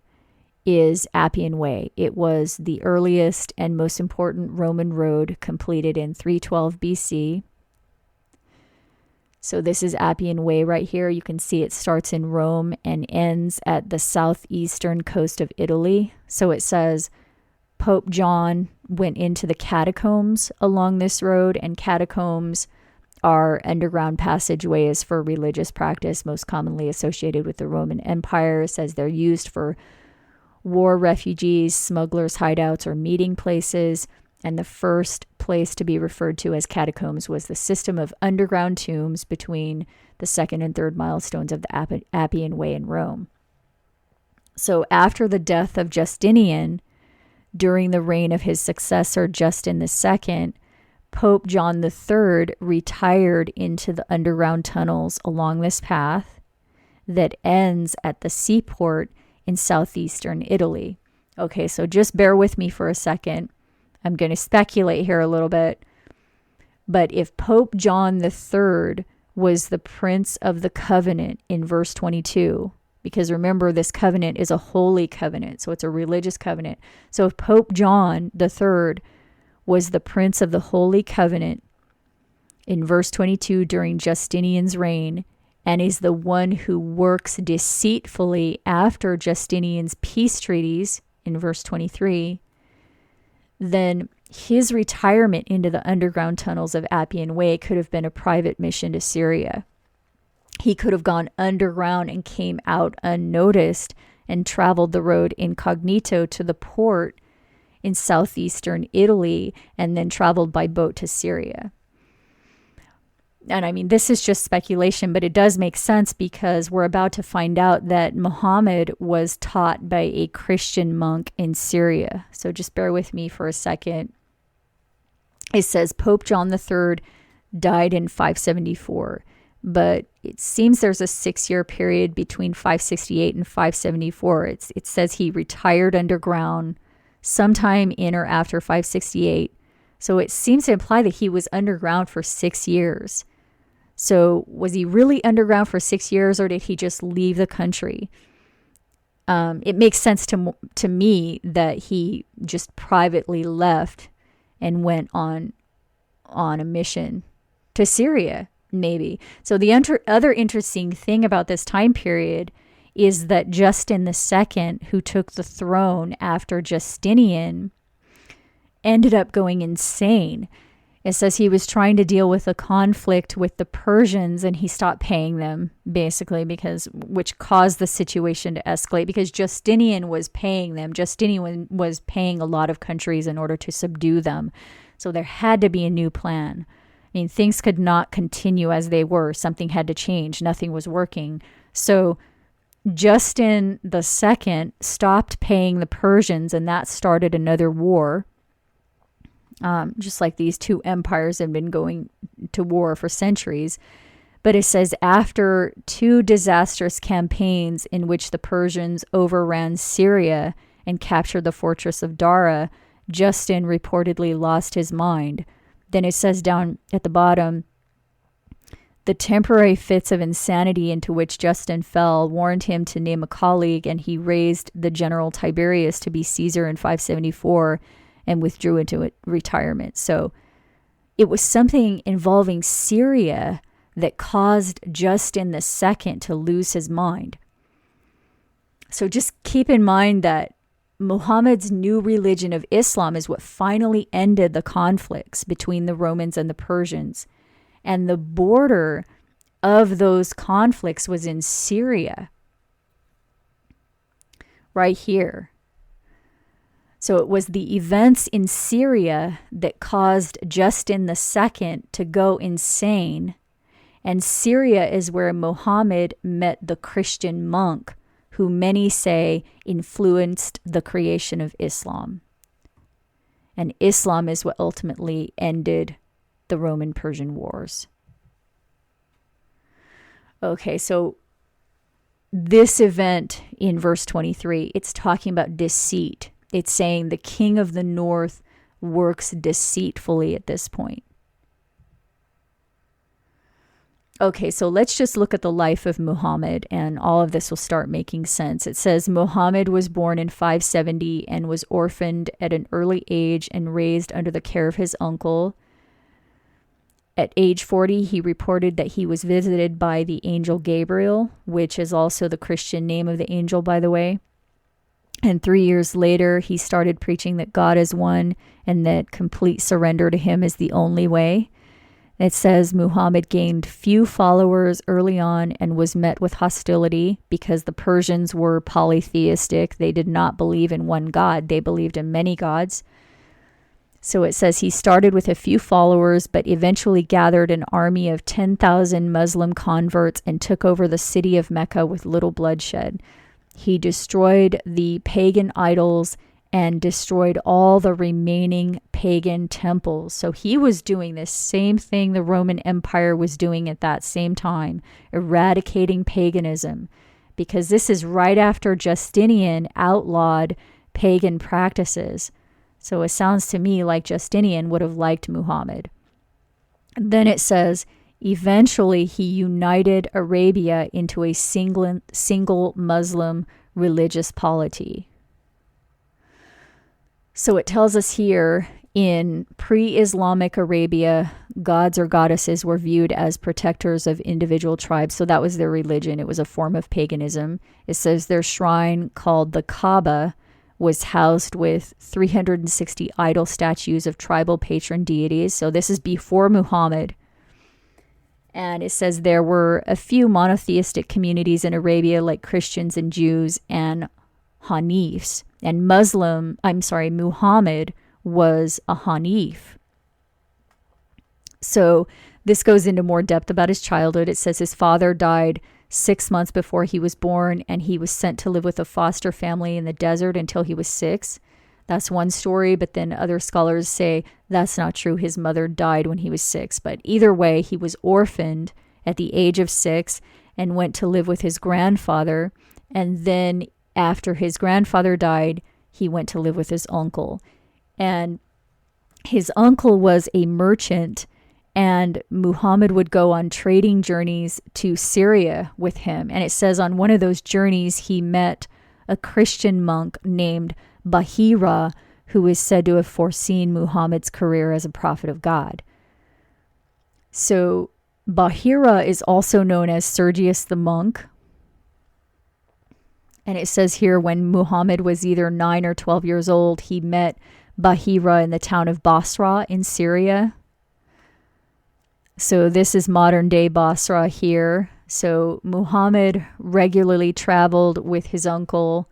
is Appian Way. It was the earliest and most important Roman road completed in 312 BC. So this is Appian Way right here. You can see it starts in Rome and ends at the southeastern coast of Italy. So it says Pope John went into the catacombs along this road, and catacombs are underground passageways for religious practice, most commonly associated with the Roman Empire. It says they're used for war refugees, smugglers' hideouts, or meeting places. And the first place to be referred to as catacombs was the system of underground tombs between the second and third milestones of the Appian Way in Rome. So after the death of Justinian, during the reign of his successor Justin II, Pope John III retired into the underground tunnels along this path that ends at the seaport in southeastern Italy. Okay, so just bear with me for a second. I'm going to speculate here a little bit. But if Pope John III was the Prince of the Covenant in verse 22, because remember, this covenant is a holy covenant, so it's a religious covenant. So if Pope John III was the Prince of the Holy Covenant in verse 22 during Justinian's reign, and is the one who works deceitfully after Justinian's peace treaties in verse 23, then his retirement into the underground tunnels of Appian Way could have been a private mission to Syria. He could have gone underground and came out unnoticed and traveled the road incognito to the port in southeastern Italy and then traveled by boat to Syria. And I mean, this is just speculation, but it does make sense because we're about to find out that Muhammad was taught by a Christian monk in Syria. So just bear with me for a second. It says Pope John III died in 574, but it seems there's a 6-year period between 568 and 574. It says he retired underground sometime in or after 568. So it seems to imply that he was underground for 6 years. So was he really underground for 6 years, or did he just leave the country? It makes sense to me that he just privately left and went on a mission to Syria, maybe. So the other interesting thing about this time period is that Justin II, who took the throne after Justinian, ended up going insane. It says he was trying to deal with a conflict with the Persians and he stopped paying them, basically, which caused the situation to escalate because Justinian was paying them. Justinian was paying a lot of countries in order to subdue them. So there had to be a new plan. I mean, things could not continue as they were. Something had to change. Nothing was working. So Justin II stopped paying the Persians, and that started another war. Just like these two empires have been going to war for centuries. But it says after 2 disastrous campaigns in which the Persians overran Syria and captured the fortress of Dara, Justin reportedly lost his mind. Then it says down at the bottom, the temporary fits of insanity into which Justin fell warned him to name a colleague, and he raised the general Tiberius to be Caesar in 574 and withdrew into retirement. So it was something involving Syria that caused Justin II to lose his mind. So just keep in mind that Muhammad's new religion of Islam is what finally ended the conflicts between the Romans and the Persians. And the border of those conflicts was in Syria, right here. So it was the events in Syria that caused Justin II to go insane. And Syria is where Muhammad met the Christian monk, who many say influenced the creation of Islam. And Islam is what ultimately ended the Roman-Persian Wars. Okay, so this event in verse 23, it's talking about deceit. It's saying the king of the north works deceitfully at this point. Okay, so let's just look at the life of Muhammad, and all of this will start making sense. It says Muhammad was born in 570 and was orphaned at an early age and raised under the care of his uncle. At age 40, he reported that he was visited by the angel Gabriel, which is also the Christian name of the angel, by the way. And 3 years later, he started preaching that God is one and that complete surrender to him is the only way. It says Muhammad gained few followers early on and was met with hostility because the Persians were polytheistic. They did not believe in one God. They believed in many gods. So it says he started with a few followers, but eventually gathered an army of 10,000 Muslim converts and took over the city of Mecca with little bloodshed. He destroyed the pagan idols and destroyed all the remaining pagan temples. So he was doing this same thing the Roman Empire was doing at that same time, eradicating paganism, because this is right after Justinian outlawed pagan practices. So it sounds to me like Justinian would have liked Muhammad. And then it says, eventually he united Arabia into a single Muslim religious polity. So it tells us here, in pre-Islamic Arabia, gods or goddesses were viewed as protectors of individual tribes. So that was their religion. It was a form of paganism. It says their shrine, called the Kaaba, was housed with 360 idol statues of tribal patron deities. So this is before Muhammad. And it says there were a few monotheistic communities in Arabia, like Christians and Jews and Hanifs. And Muhammad was a Hanif. So this goes into more depth about his childhood. It says his father died 6 months before he was born, and he was sent to live with a foster family in the desert until he was 6. That's one story, but then other scholars say that's not true. His mother died when he was 6. But either way, he was orphaned at the age of 6 and went to live with his grandfather. And then after his grandfather died, he went to live with his uncle. And his uncle was a merchant, and Muhammad would go on trading journeys to Syria with him. And it says on one of those journeys, he met a Christian monk named Bahira, who is said to have foreseen Muhammad's career as a prophet of God. So Bahira is also known as Sergius the monk. And it says here, when Muhammad was either 9 or 12 years old, he met Bahira in the town of Basra in Syria. So this is modern day Basra here. So Muhammad regularly traveled with his uncle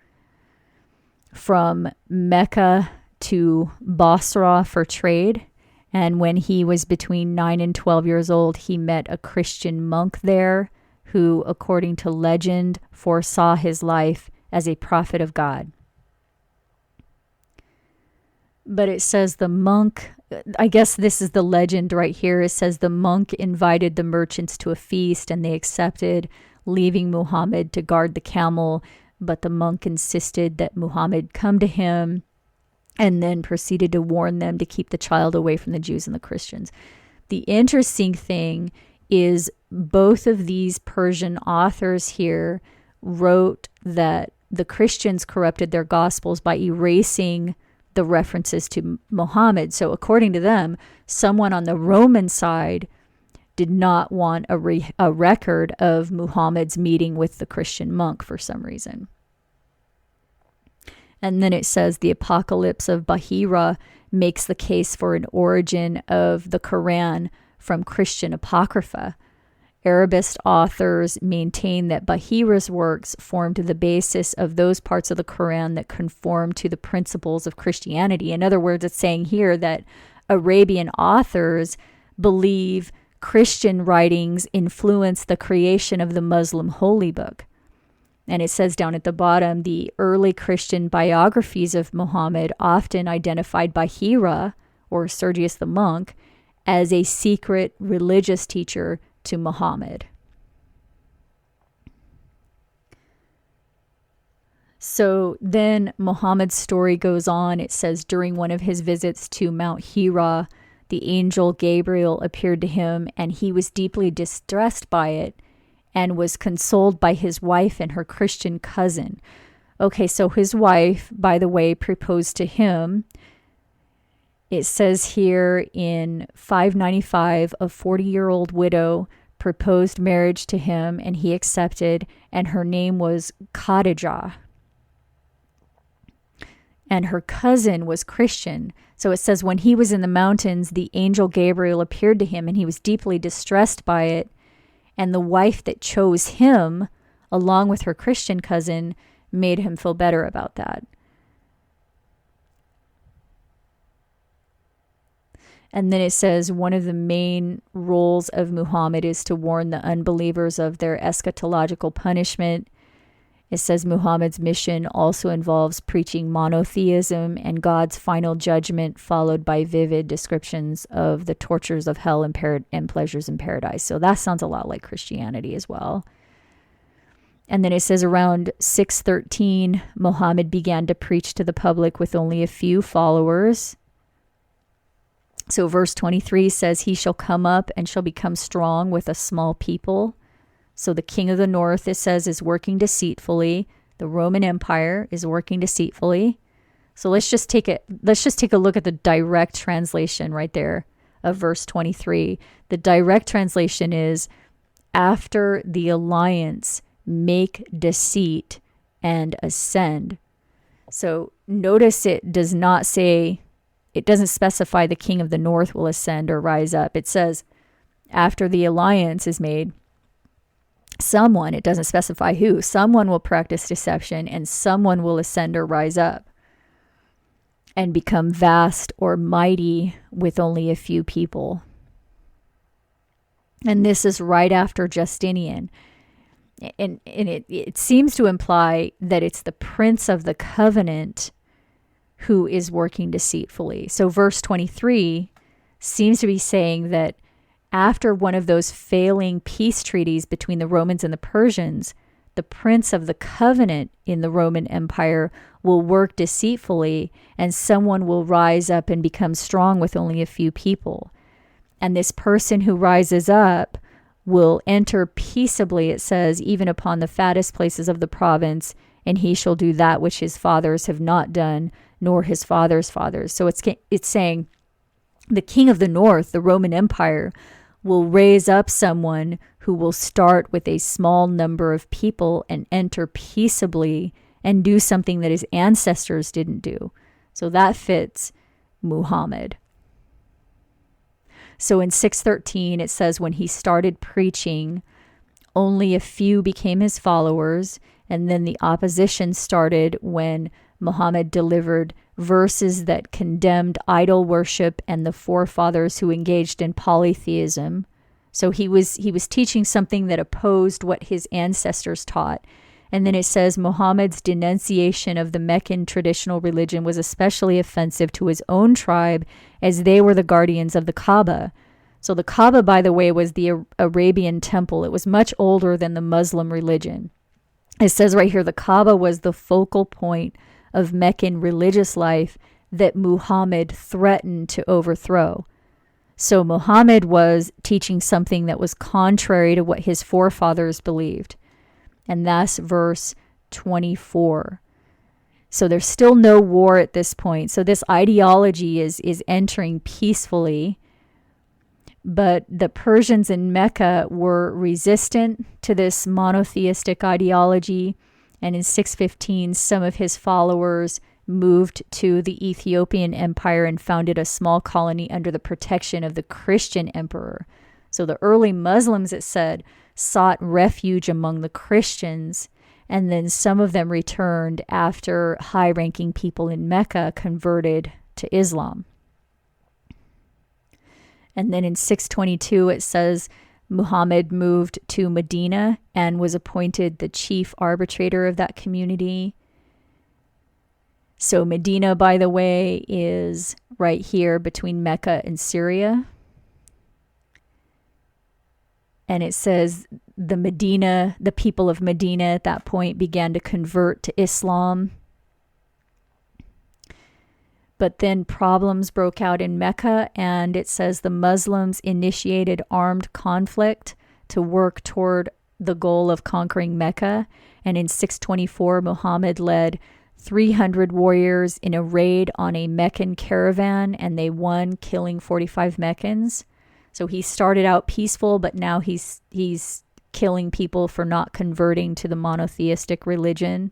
from Mecca to Basra for trade. And when he was between 9 and 12 years old, he met a Christian monk there who, according to legend, foresaw his life as a prophet of God. But it says the monk, I guess this is the legend right here. It says the monk invited the merchants to a feast and they accepted, leaving Muhammad to guard the camel. But the monk insisted that Muhammad come to him and then proceeded to warn them to keep the child away from the Jews and the Christians. The interesting thing is both of these Persian authors here wrote that the Christians corrupted their gospels by erasing the references to Muhammad. So according to them, someone on the Roman side did not want a record of Muhammad's meeting with the Christian monk for some reason. And then it says the Apocalypse of Bahira makes the case for an origin of the Quran from Christian Apocrypha. Arabist authors maintain that Bahira's works formed the basis of those parts of the Quran that conform to the principles of Christianity. In other words, it's saying here that Arabian authors believe Christian writings influence the creation of the Muslim holy book. And it says down at the bottom, the early Christian biographies of Muhammad often identified Bahira, or Sergius the monk, as a secret religious teacher to Muhammad. So then Muhammad's story goes on. It says during one of his visits to Mount Hira, the angel Gabriel appeared to him, and he was deeply distressed by it and was consoled by his wife and her Christian cousin. Okay, so his wife, by the way, proposed to him, It says here in 595, a 40-year-old widow proposed marriage to him, and he accepted, and her name was Khadijah. And her cousin was Christian. So it says, when he was in the mountains, the angel Gabriel appeared to him, and he was deeply distressed by it. And the wife that chose him, along with her Christian cousin, made him feel better about that. And then it says, one of the main roles of Muhammad is to warn the unbelievers of their eschatological punishment. It says Muhammad's mission also involves preaching monotheism and God's final judgment, followed by vivid descriptions of the tortures of hell and pleasures in paradise. So that sounds a lot like Christianity as well. And then it says around 613, Muhammad began to preach to the public with only a few followers. So verse 23 says, he shall come up and shall become strong with a small people. So the king of the north, it says, is working deceitfully. The Roman Empire is working deceitfully. So let's just take a look at the direct translation right there of verse 23. The direct translation is, after the alliance, make deceit and ascend. So notice it does not say, it doesn't specify the king of the north will ascend or rise up. It says, after the alliance is made, someone, it doesn't specify who, someone will practice deception and someone will ascend or rise up and become vast or mighty with only a few people. And this is right after Justinian. And it seems to imply that it's the prince of the covenant who is working deceitfully. So verse 23 seems to be saying that after one of those failing peace treaties between the Romans and the Persians, the prince of the covenant in the Roman Empire will work deceitfully, and someone will rise up and become strong with only a few people. And this person who rises up will enter peaceably, it says, even upon the fattest places of the province, and he shall do that which his fathers have not done, nor his fathers' fathers. So it's saying the king of the north, the Roman Empire, will raise up someone who will start with a small number of people and enter peaceably and do something that his ancestors didn't do. So that fits Muhammad. So in 613, it says when he started preaching, only a few became his followers, and then the opposition started when Muhammad delivered verses that condemned idol worship and the forefathers who engaged in polytheism. So he was teaching something that opposed what his ancestors taught. And then it says Muhammad's denunciation of the Meccan traditional religion was especially offensive to his own tribe, as they were the guardians of the Kaaba. So the Kaaba, by the way, was the Arabian temple. It was much older than the Muslim religion. It says right here, the Kaaba was the focal point of Meccan religious life that Muhammad threatened to overthrow. So Muhammad was teaching something that was contrary to what his forefathers believed. And that's verse 24. So there's still no war at this point. So this ideology is entering peacefully. But the Persians in Mecca were resistant to this monotheistic ideology. And in 615, some of his followers moved to the Ethiopian Empire and founded a small colony under the protection of the Christian emperor. So the early Muslims, it said, sought refuge among the Christians, and then some of them returned after high-ranking people in Mecca converted to Islam. And then in 622, it says Muhammad moved to Medina and was appointed the chief arbitrator of that community. So Medina, by the way, is right here between Mecca and Syria. And it says the people of Medina at that point began to convert to Islam. But then problems broke out in Mecca, and it says the Muslims initiated armed conflict to work toward the goal of conquering Mecca. And in 624, Muhammad led 300 warriors in a raid on a Meccan caravan, and they won, killing 45 Meccans. So he started out peaceful, but now he's killing people for not converting to the monotheistic religion.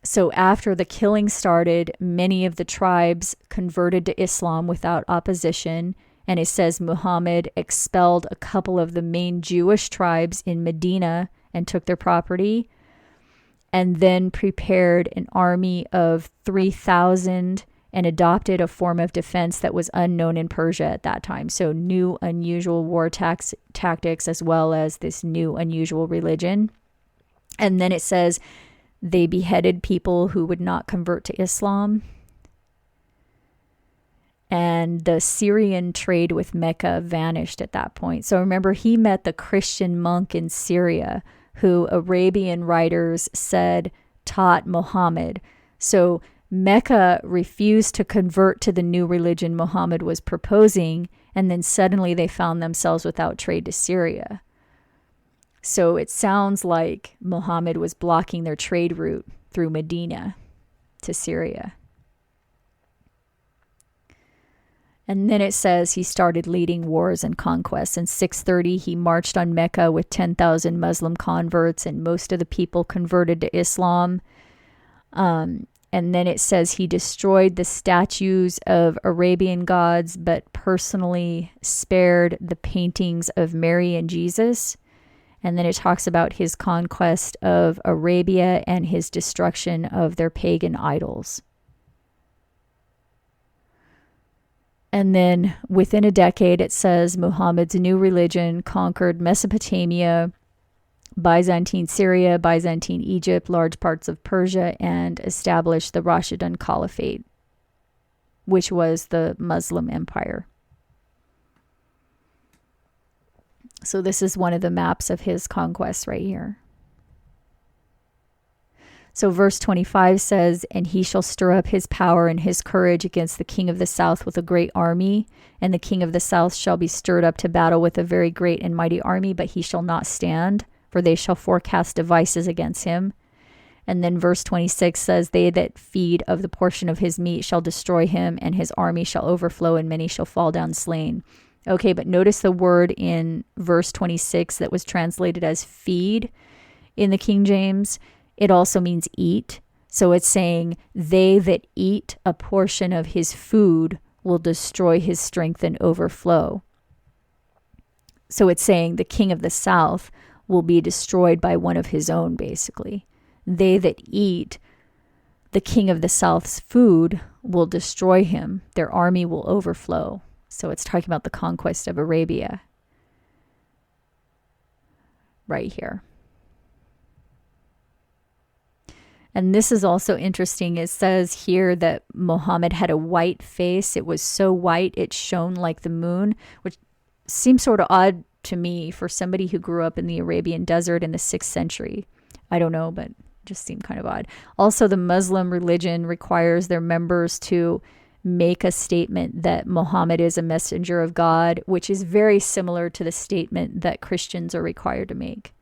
So after the killing started, many of the tribes converted to Islam without opposition. And it says Muhammad expelled a couple of the main Jewish tribes in Medina and took their property, and then prepared an army of 3,000 and adopted a form of defense that was unknown in Persia at that time. So new, unusual war tactics, as well as this new, unusual religion. And then it says they beheaded people who would not convert to Islam. And the Syrian trade with Mecca vanished at that point. So remember, he met the Christian monk in Syria, who Arabian writers said taught Muhammad. So Mecca refused to convert to the new religion Muhammad was proposing, and then suddenly they found themselves without trade to Syria. So it sounds like Muhammad was blocking their trade route through Medina to Syria. And then it says he started leading wars and conquests. In 630, he marched on Mecca with 10,000 Muslim converts, and most of the people converted to Islam. And then it says he destroyed the statues of Arabian gods, but personally spared the paintings of Mary and Jesus. And then it talks about his conquest of Arabia and his destruction of their pagan idols. And then within a decade, it says Muhammad's new religion conquered Mesopotamia, Byzantine Syria, Byzantine Egypt, large parts of Persia, and established the Rashidun Caliphate, which was the Muslim empire. So this is one of the maps of his conquests right here. So verse 25 says, and he shall stir up his power and his courage against the king of the south with a great army, and the king of the south shall be stirred up to battle with a very great and mighty army, but he shall not stand, for they shall forecast devices against him. And then verse 26 says, they that feed of the portion of his meat shall destroy him, and his army shall overflow, and many shall fall down slain. Okay, but notice the word in verse 26 that was translated as feed in the King James. It also means eat. So it's saying they that eat a portion of his food will destroy his strength and overflow. So it's saying the king of the south will be destroyed by one of his own, basically. They that eat the king of the south's food will destroy him. Their army will overflow. So it's talking about the conquest of Arabia right here. And this is also interesting. It says here that Muhammad had a white face. It was so white it shone like the moon, which seems sort of odd to me for somebody who grew up in the Arabian desert in the 6th century. I don't know, but it just seemed kind of odd. Also, the Muslim religion requires their members to make a statement that Muhammad is a messenger of God, which is very similar to the statement that Christians are required to make.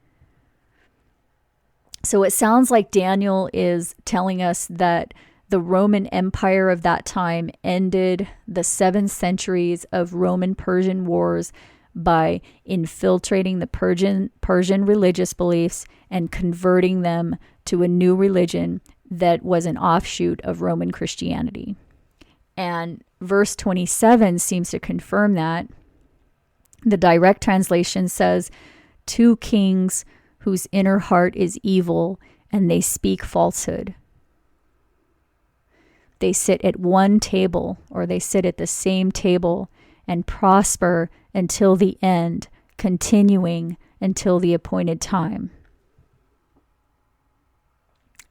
So it sounds like Daniel is telling us that the Roman Empire of that time ended the 7 centuries of Roman-Persian wars by infiltrating the Persian religious beliefs and converting them to a new religion that was an offshoot of Roman Christianity. And verse 27 seems to confirm that. The direct translation says, 2 kings whose inner heart is evil, and they speak falsehood. They sit at one table, or they sit at the same table, and prosper until the end, continuing until the appointed time.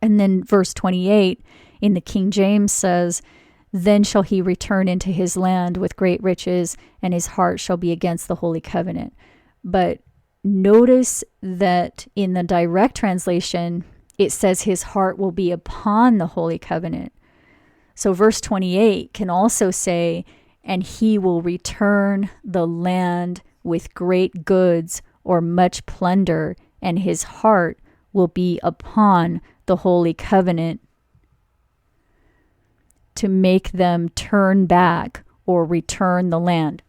And then verse 28 in the King James says, then shall he return into his land with great riches, and his heart shall be against the holy covenant. But notice that in the direct translation, it says his heart will be upon the holy covenant. So verse 28 can also say, and he will return the land with great goods or much plunder, and his heart will be upon the Holy Covenant to make them turn back or return the land.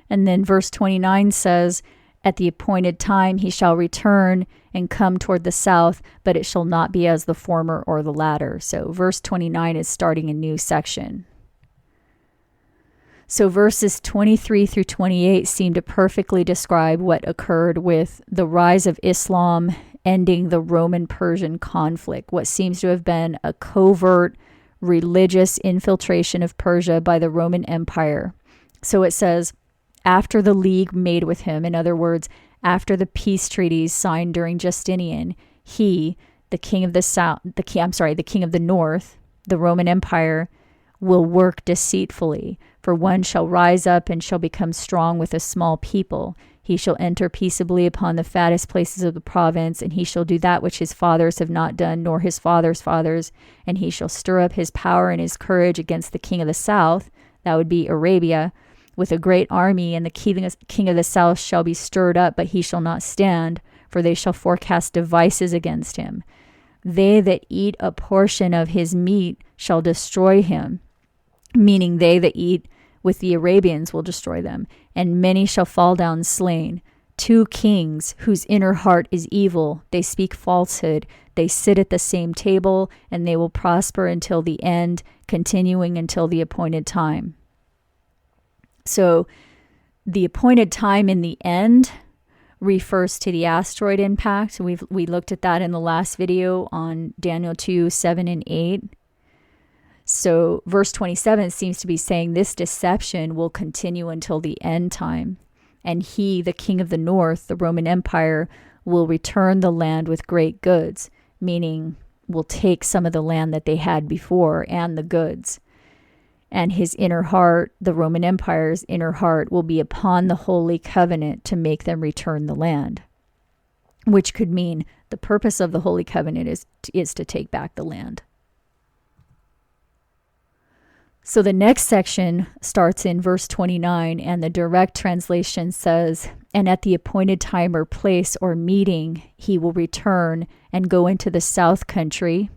And then verse 29 says, at the appointed time he shall return and come toward the south, but it shall not be as the former or the latter. So verse 29 is starting a new section. So verses 23 through 28 seem to perfectly describe what occurred with the rise of Islam ending the Roman-Persian conflict, what seems to have been a covert religious infiltration of Persia by the Roman Empire. So it says, after the league made with him, in other words, after the peace treaties signed during Justinian, he, the king of the king of the north, the Roman Empire, will work deceitfully. For one shall rise up and shall become strong with a small people. He shall enter peaceably upon the fattest places of the province, and he shall do that which his fathers have not done, nor his fathers' fathers. And he shall stir up his power and his courage against the king of the south, that would be Arabia, with a great army, and the king of the south shall be stirred up, but he shall not stand, for they shall forecast devices against him. They that eat a portion of his meat shall destroy him, meaning they that eat with the Arabians will destroy them, and many shall fall down slain. 2 kings whose inner heart is evil, they speak falsehood, they sit at the same table, and they will prosper until the end, continuing until the appointed time. So the appointed time in the end refers to the asteroid impact. We looked at that in the last video on Daniel 2, 7, and 8. So verse 27 seems to be saying this deception will continue until the end time. And he, the king of the north, the Roman Empire, will return the land with great goods, meaning will take some of the land that they had before and the goods. And his inner heart, the Roman Empire's inner heart, will be upon the Holy Covenant to make them return the land. Which could mean the purpose of the Holy Covenant is to take back the land. So the next section starts in verse 29, and the direct translation says, and at the appointed time or place or meeting, he will return and go into the south country,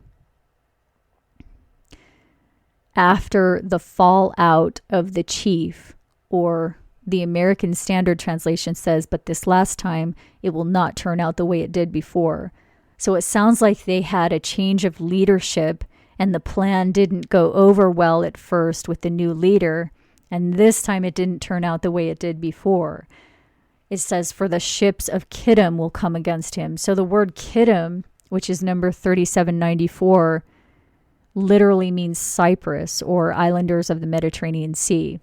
after the fallout of the chief, or the American Standard Translation says, but this last time it will not turn out the way it did before. So it sounds like they had a change of leadership and the plan didn't go over well at first with the new leader, and this time it didn't turn out the way it did before. It says, for the ships of Kittim will come against him. So the word Kittim, which is number 3794, literally means Cyprus or islanders of the Mediterranean Sea.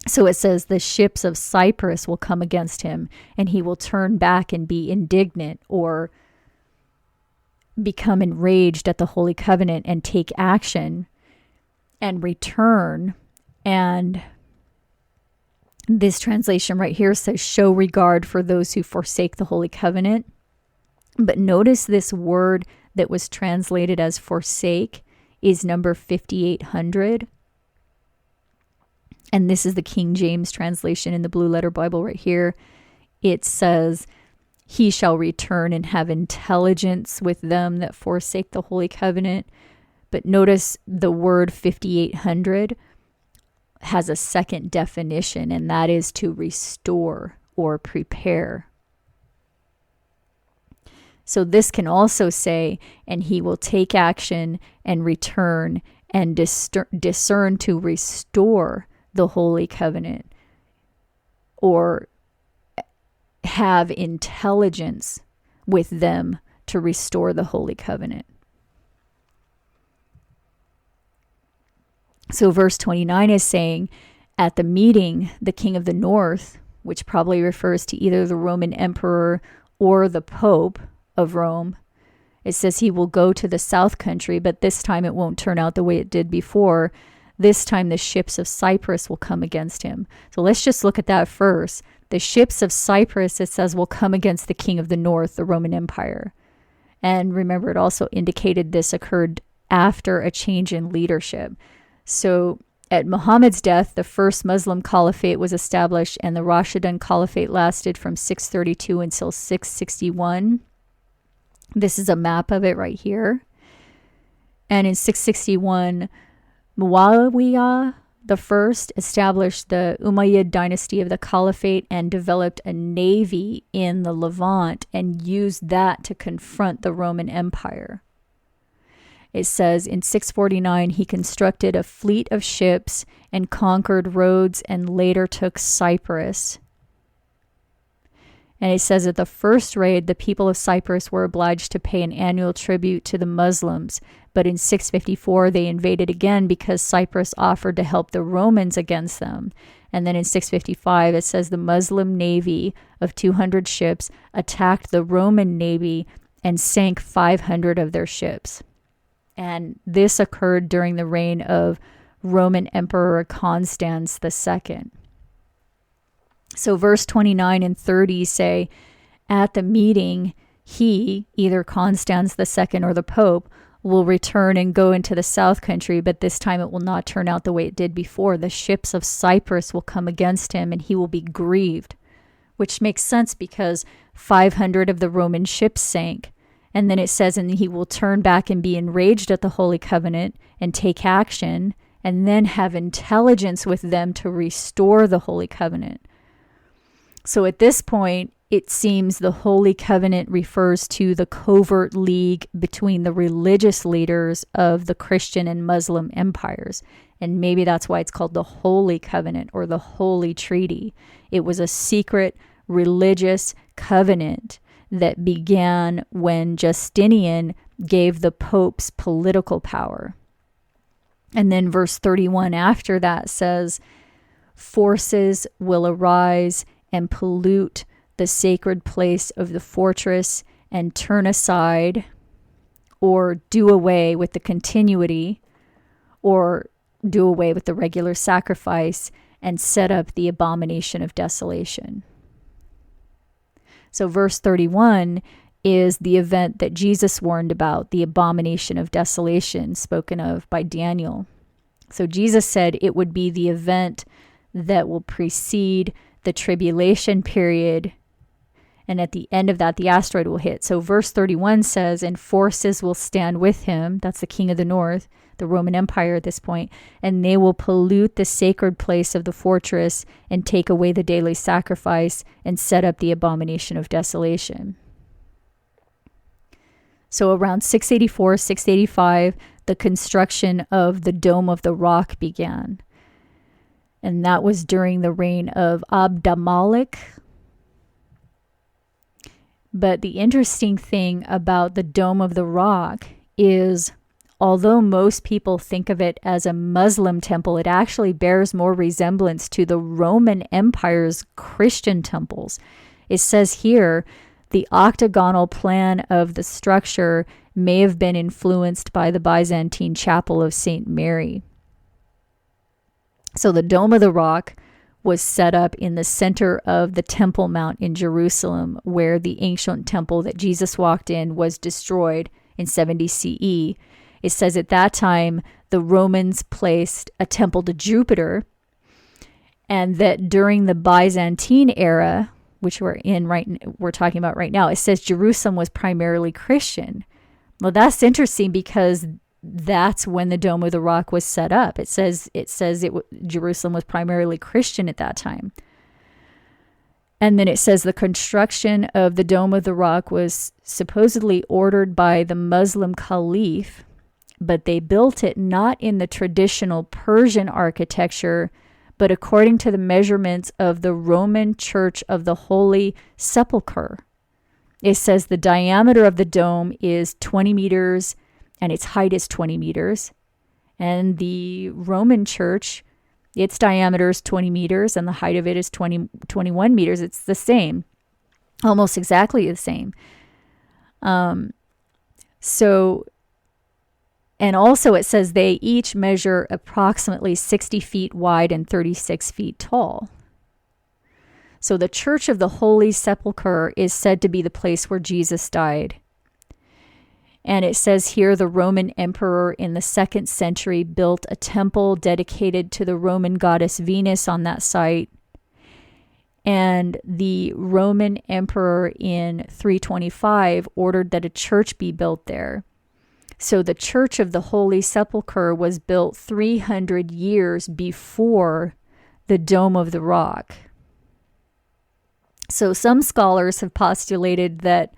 So it says the ships of Cyprus will come against him, and he will turn back and be indignant or become enraged at the Holy Covenant and take action and return. And this translation right here says show regard for those who forsake the Holy Covenant. But notice this word that was translated as forsake is number 5800. And this is the King James translation in the Blue Letter Bible right here. It says, he shall return and have intelligence with them that forsake the Holy Covenant. But notice the word 5800 has a second definition, and that is to restore or prepare. So this can also say, and he will take action and return and discern to restore the Holy Covenant, or have intelligence with them to restore the Holy Covenant. So verse 29 is saying, at the meeting, the king of the north, which probably refers to either the Roman emperor or the Pope of Rome, it says he will go to the south country, but this time it won't turn out the way it did before. This time the ships of Cyprus will come against him. So let's just look at that first. The ships of Cyprus, it says, will come against the king of the north, the Roman Empire. And remember, it also indicated this occurred after a change in leadership. So At Muhammad's death, the first Muslim caliphate was established, and the Rashidun Caliphate lasted from 632 until 661. This is a map of it right here. And in 661, Muawiyah the first established the Umayyad dynasty of the Caliphate and developed a navy in the Levant and used that to confront the Roman Empire. It says in 649 he constructed a fleet of ships and conquered Rhodes and later took Cyprus. And it says at the first raid, the people of Cyprus were obliged to pay an annual tribute to the Muslims. But in 654, they invaded again because Cyprus offered to help the Romans against them. And then in 655, it says the Muslim navy of 200 ships attacked the Roman navy and sank 500 of their ships. And this occurred during the reign of Roman Emperor Constans II. So verse 29 and 30 say, at the meeting, he, either Constans II or the Pope, will return and go into the south country, but this time it will not turn out the way it did before. The ships of Cyprus will come against him, and he will be grieved, which makes sense because 500 of the Roman ships sank. And then it says, and he will turn back and be enraged at the Holy Covenant and take action, and then have intelligence with them to restore the Holy Covenant. So at this point, it seems the Holy Covenant refers to the covert league between the religious leaders of the Christian and Muslim empires. And maybe that's why it's called the Holy Covenant or the Holy Treaty. It was a secret religious covenant that began when Justinian gave the popes political power. And then verse 31 after that says, forces will arise and pollute the sacred place of the fortress and turn aside or do away with the continuity or do away with the regular sacrifice and set up the abomination of desolation. So verse 31 is the event that Jesus warned about, the abomination of desolation spoken of by Daniel. So Jesus said it would be the event that will precede the tribulation period, and at the end of that, the asteroid will hit. So verse 31 says, and forces will stand with him, that's the king of the north, the Roman Empire at this point, and they will pollute the sacred place of the fortress and take away the daily sacrifice and set up the abomination of desolation. So around 684, 685, the construction of the Dome of the Rock began. And that was during the reign of Vandalic. But the interesting thing about the Dome of the Rock is, although most people think of it as a Muslim temple, it actually bears more resemblance to the Roman Empire's Christian temples. It says here, the octagonal plan of the structure may have been influenced by the Byzantine Chapel of St. Mary. So the Dome of the Rock was set up in the center of the Temple Mount in Jerusalem, where the ancient temple that Jesus walked in was destroyed in 70 CE. It says at that time, the Romans placed a temple to Jupiter, and that during the Byzantine era, which we're talking about right now, it says Jerusalem was primarily Christian. Well, that's interesting because that's when the Dome of the Rock was set up. It says Jerusalem was primarily Christian at that time. And then it says the construction of the Dome of the Rock was supposedly ordered by the Muslim Caliph, but they built it not in the traditional Persian architecture, but according to the measurements of the Roman Church of the Holy Sepulchre. It says the diameter of the dome is 20 meters and its height is 20 meters. And the Roman Church, its diameter is 20 meters and the height of it is 21 meters. It's the same, almost exactly the same. And also it says they each measure approximately 60 feet wide and 36 feet tall. So the Church of the Holy Sepulchre is said to be the place where Jesus died. And it says here the Roman emperor in the 2nd century built a temple dedicated to the Roman goddess Venus on that site. And the Roman emperor in 325 ordered that a church be built there. So the Church of the Holy Sepulchre was built 300 years before the Dome of the Rock. So some scholars have postulated that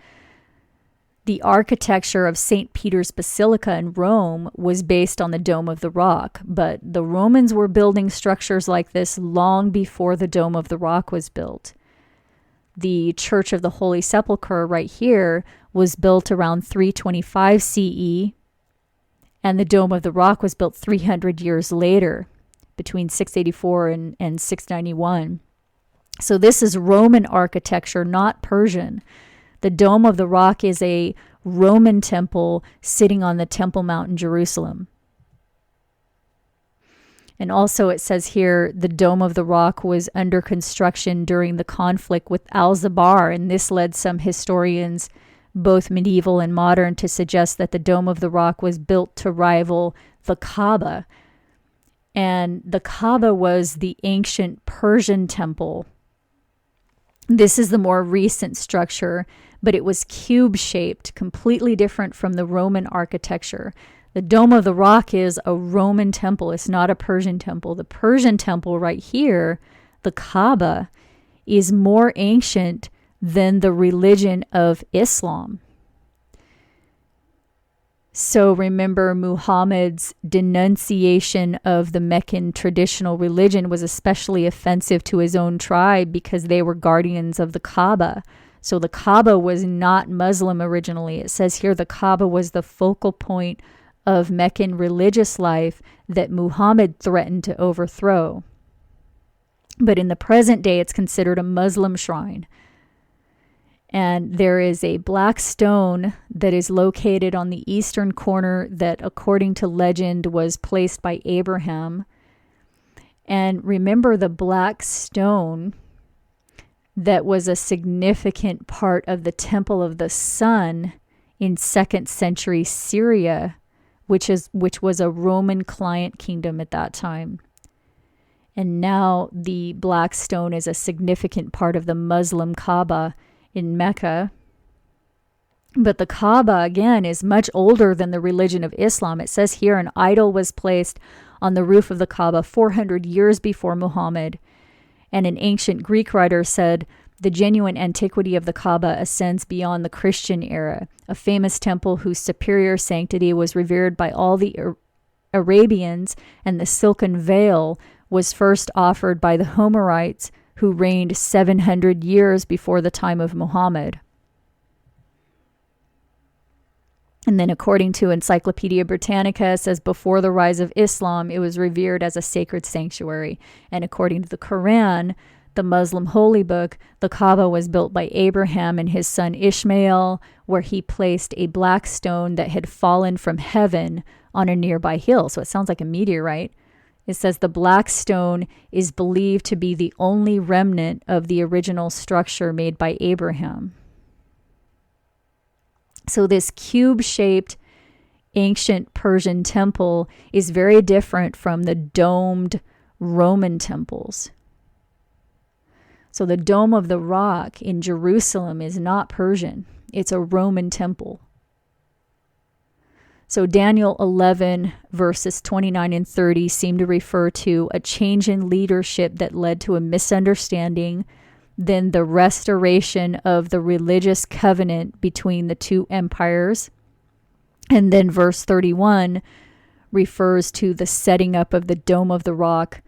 the architecture of St. Peter's Basilica in Rome was based on the Dome of the Rock, but the Romans were building structures like this long before the Dome of the Rock was built. The Church of the Holy Sepulchre right here was built around 325 CE, and the Dome of the Rock was built 300 years later, between 684 and 691. So this is Roman architecture, not Persian. The Dome of the Rock is a Roman temple sitting on the Temple Mount in Jerusalem. And also it says here, the Dome of the Rock was under construction during the conflict with Al-Zabar, and this led some historians, both medieval and modern, to suggest that the Dome of the Rock was built to rival the Kaaba. And the Kaaba was the ancient Persian temple. This is the more recent structure, but it was cube-shaped, completely different from the Roman architecture. The Dome of the Rock is a Roman temple. It's not a Persian temple. The Persian temple right here, the Kaaba, is more ancient than the religion of Islam. So remember, Muhammad's denunciation of the Meccan traditional religion was especially offensive to his own tribe because they were guardians of the Kaaba. So the Kaaba was not Muslim originally. It says here the Kaaba was the focal point of Meccan religious life that Muhammad threatened to overthrow. But in the present day, it's considered a Muslim shrine. And there is a black stone that is located on the eastern corner that, according to legend, was placed by Abraham. And remember, the black stone that was a significant part of the Temple of the Sun in 2nd century Syria, which was a Roman client kingdom at that time. And now the black stone is a significant part of the Muslim Kaaba in Mecca. But the Kaaba, again, is much older than the religion of Islam. It says here an idol was placed on the roof of the Kaaba 400 years before Muhammad. And an ancient Greek writer said, the genuine antiquity of the Kaaba ascends beyond the Christian era, a famous temple whose superior sanctity was revered by all the Arabians, and the silken veil was first offered by the Homerites, who reigned 700 years before the time of Muhammad. And then according to Encyclopedia Britannica, it says before the rise of Islam, it was revered as a sacred sanctuary. And according to the Quran, the Muslim holy book, the Kaaba was built by Abraham and his son Ishmael, where he placed a black stone that had fallen from heaven on a nearby hill. So it sounds like a meteorite. It says the black stone is believed to be the only remnant of the original structure made by Abraham. So this cube-shaped ancient Persian temple is very different from the domed Roman temples. So the Dome of the Rock in Jerusalem is not Persian. It's a Roman temple. So Daniel 11 verses 29 and 30 seem to refer to a change in leadership that led to a misunderstanding, then the restoration of the religious covenant between the two empires. And then verse 31 refers to the setting up of the Dome of the Rock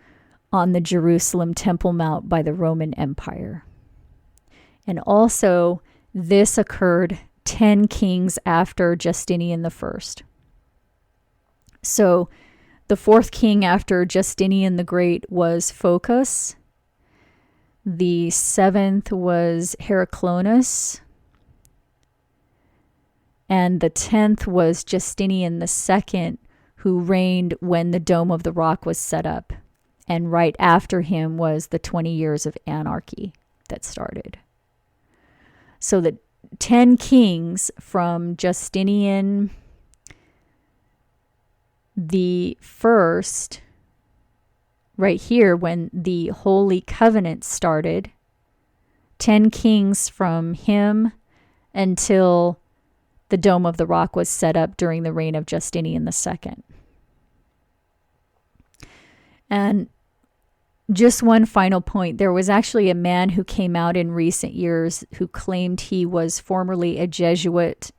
on the Jerusalem Temple Mount by the Roman Empire. And also, this occurred 10 kings after Justinian I. So the fourth king after Justinian the Great was Phocas. The seventh was Heraclonus. And the 10th was Justinian II, who reigned when the Dome of the Rock was set up. And right after him was the 20 years of anarchy that started. So that 10 kings from Justinian the first, right here, when the Holy Covenant started, 10 kings from him until the Dome of the Rock was set up during the reign of Justinian II. And just one final point. There was actually a man who came out in recent years who claimed he was formerly a Jesuit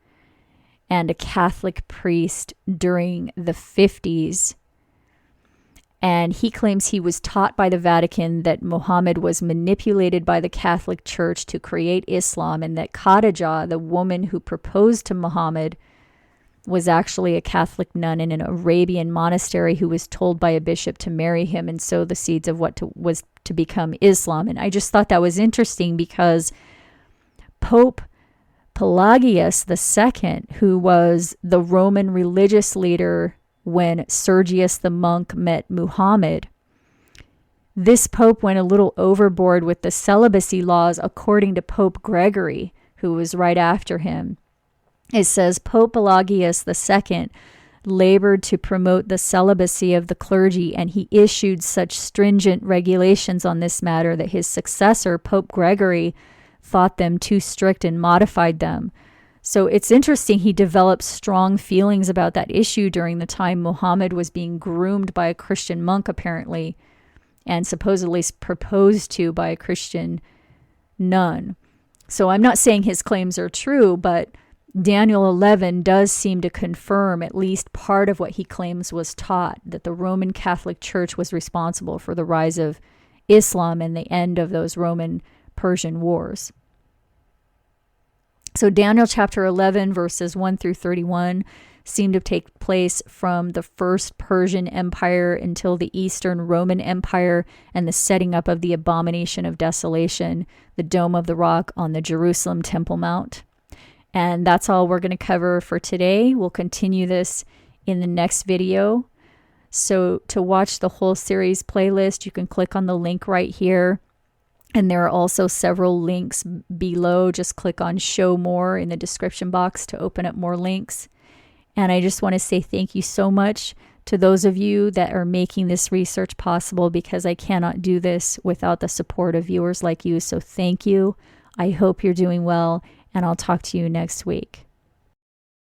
and a Catholic priest during the 50s. And he claims he was taught by the Vatican that Muhammad was manipulated by the Catholic Church to create Islam, and that Khadijah, the woman who proposed to Muhammad, was actually a Catholic nun in an Arabian monastery who was told by a bishop to marry him and sow the seeds of what was to become Islam. And I just thought that was interesting because Pope Pelagius II, who was the Roman religious leader when Sergius the monk met Muhammad, this pope went a little overboard with the celibacy laws according to Pope Gregory, who was right after him. It says Pope Pelagius II labored to promote the celibacy of the clergy, and he issued such stringent regulations on this matter that his successor, Pope Gregory, thought them too strict and modified them. So it's interesting, he developed strong feelings about that issue during the time Muhammad was being groomed by a Christian monk, apparently, and supposedly proposed to by a Christian nun. So I'm not saying his claims are true, but Daniel 11 does seem to confirm at least part of what he claims was taught, that the Roman Catholic Church was responsible for the rise of Islam and the end of those Roman-Persian wars. So Daniel chapter 11, verses 1 through 31 seem to take place from the first Persian Empire until the Eastern Roman Empire and the setting up of the Abomination of Desolation, the Dome of the Rock on the Jerusalem Temple Mount. And that's all we're going to cover for today. We'll continue this in the next video. So to watch the whole series playlist, you can click on the link right here. And there are also several links below. Just click on Show More in the description box to open up more links. And I just want to say thank you so much to those of you that are making this research possible, because I cannot do this without the support of viewers like you. So thank you. I hope you're doing well, and I'll talk to you next week.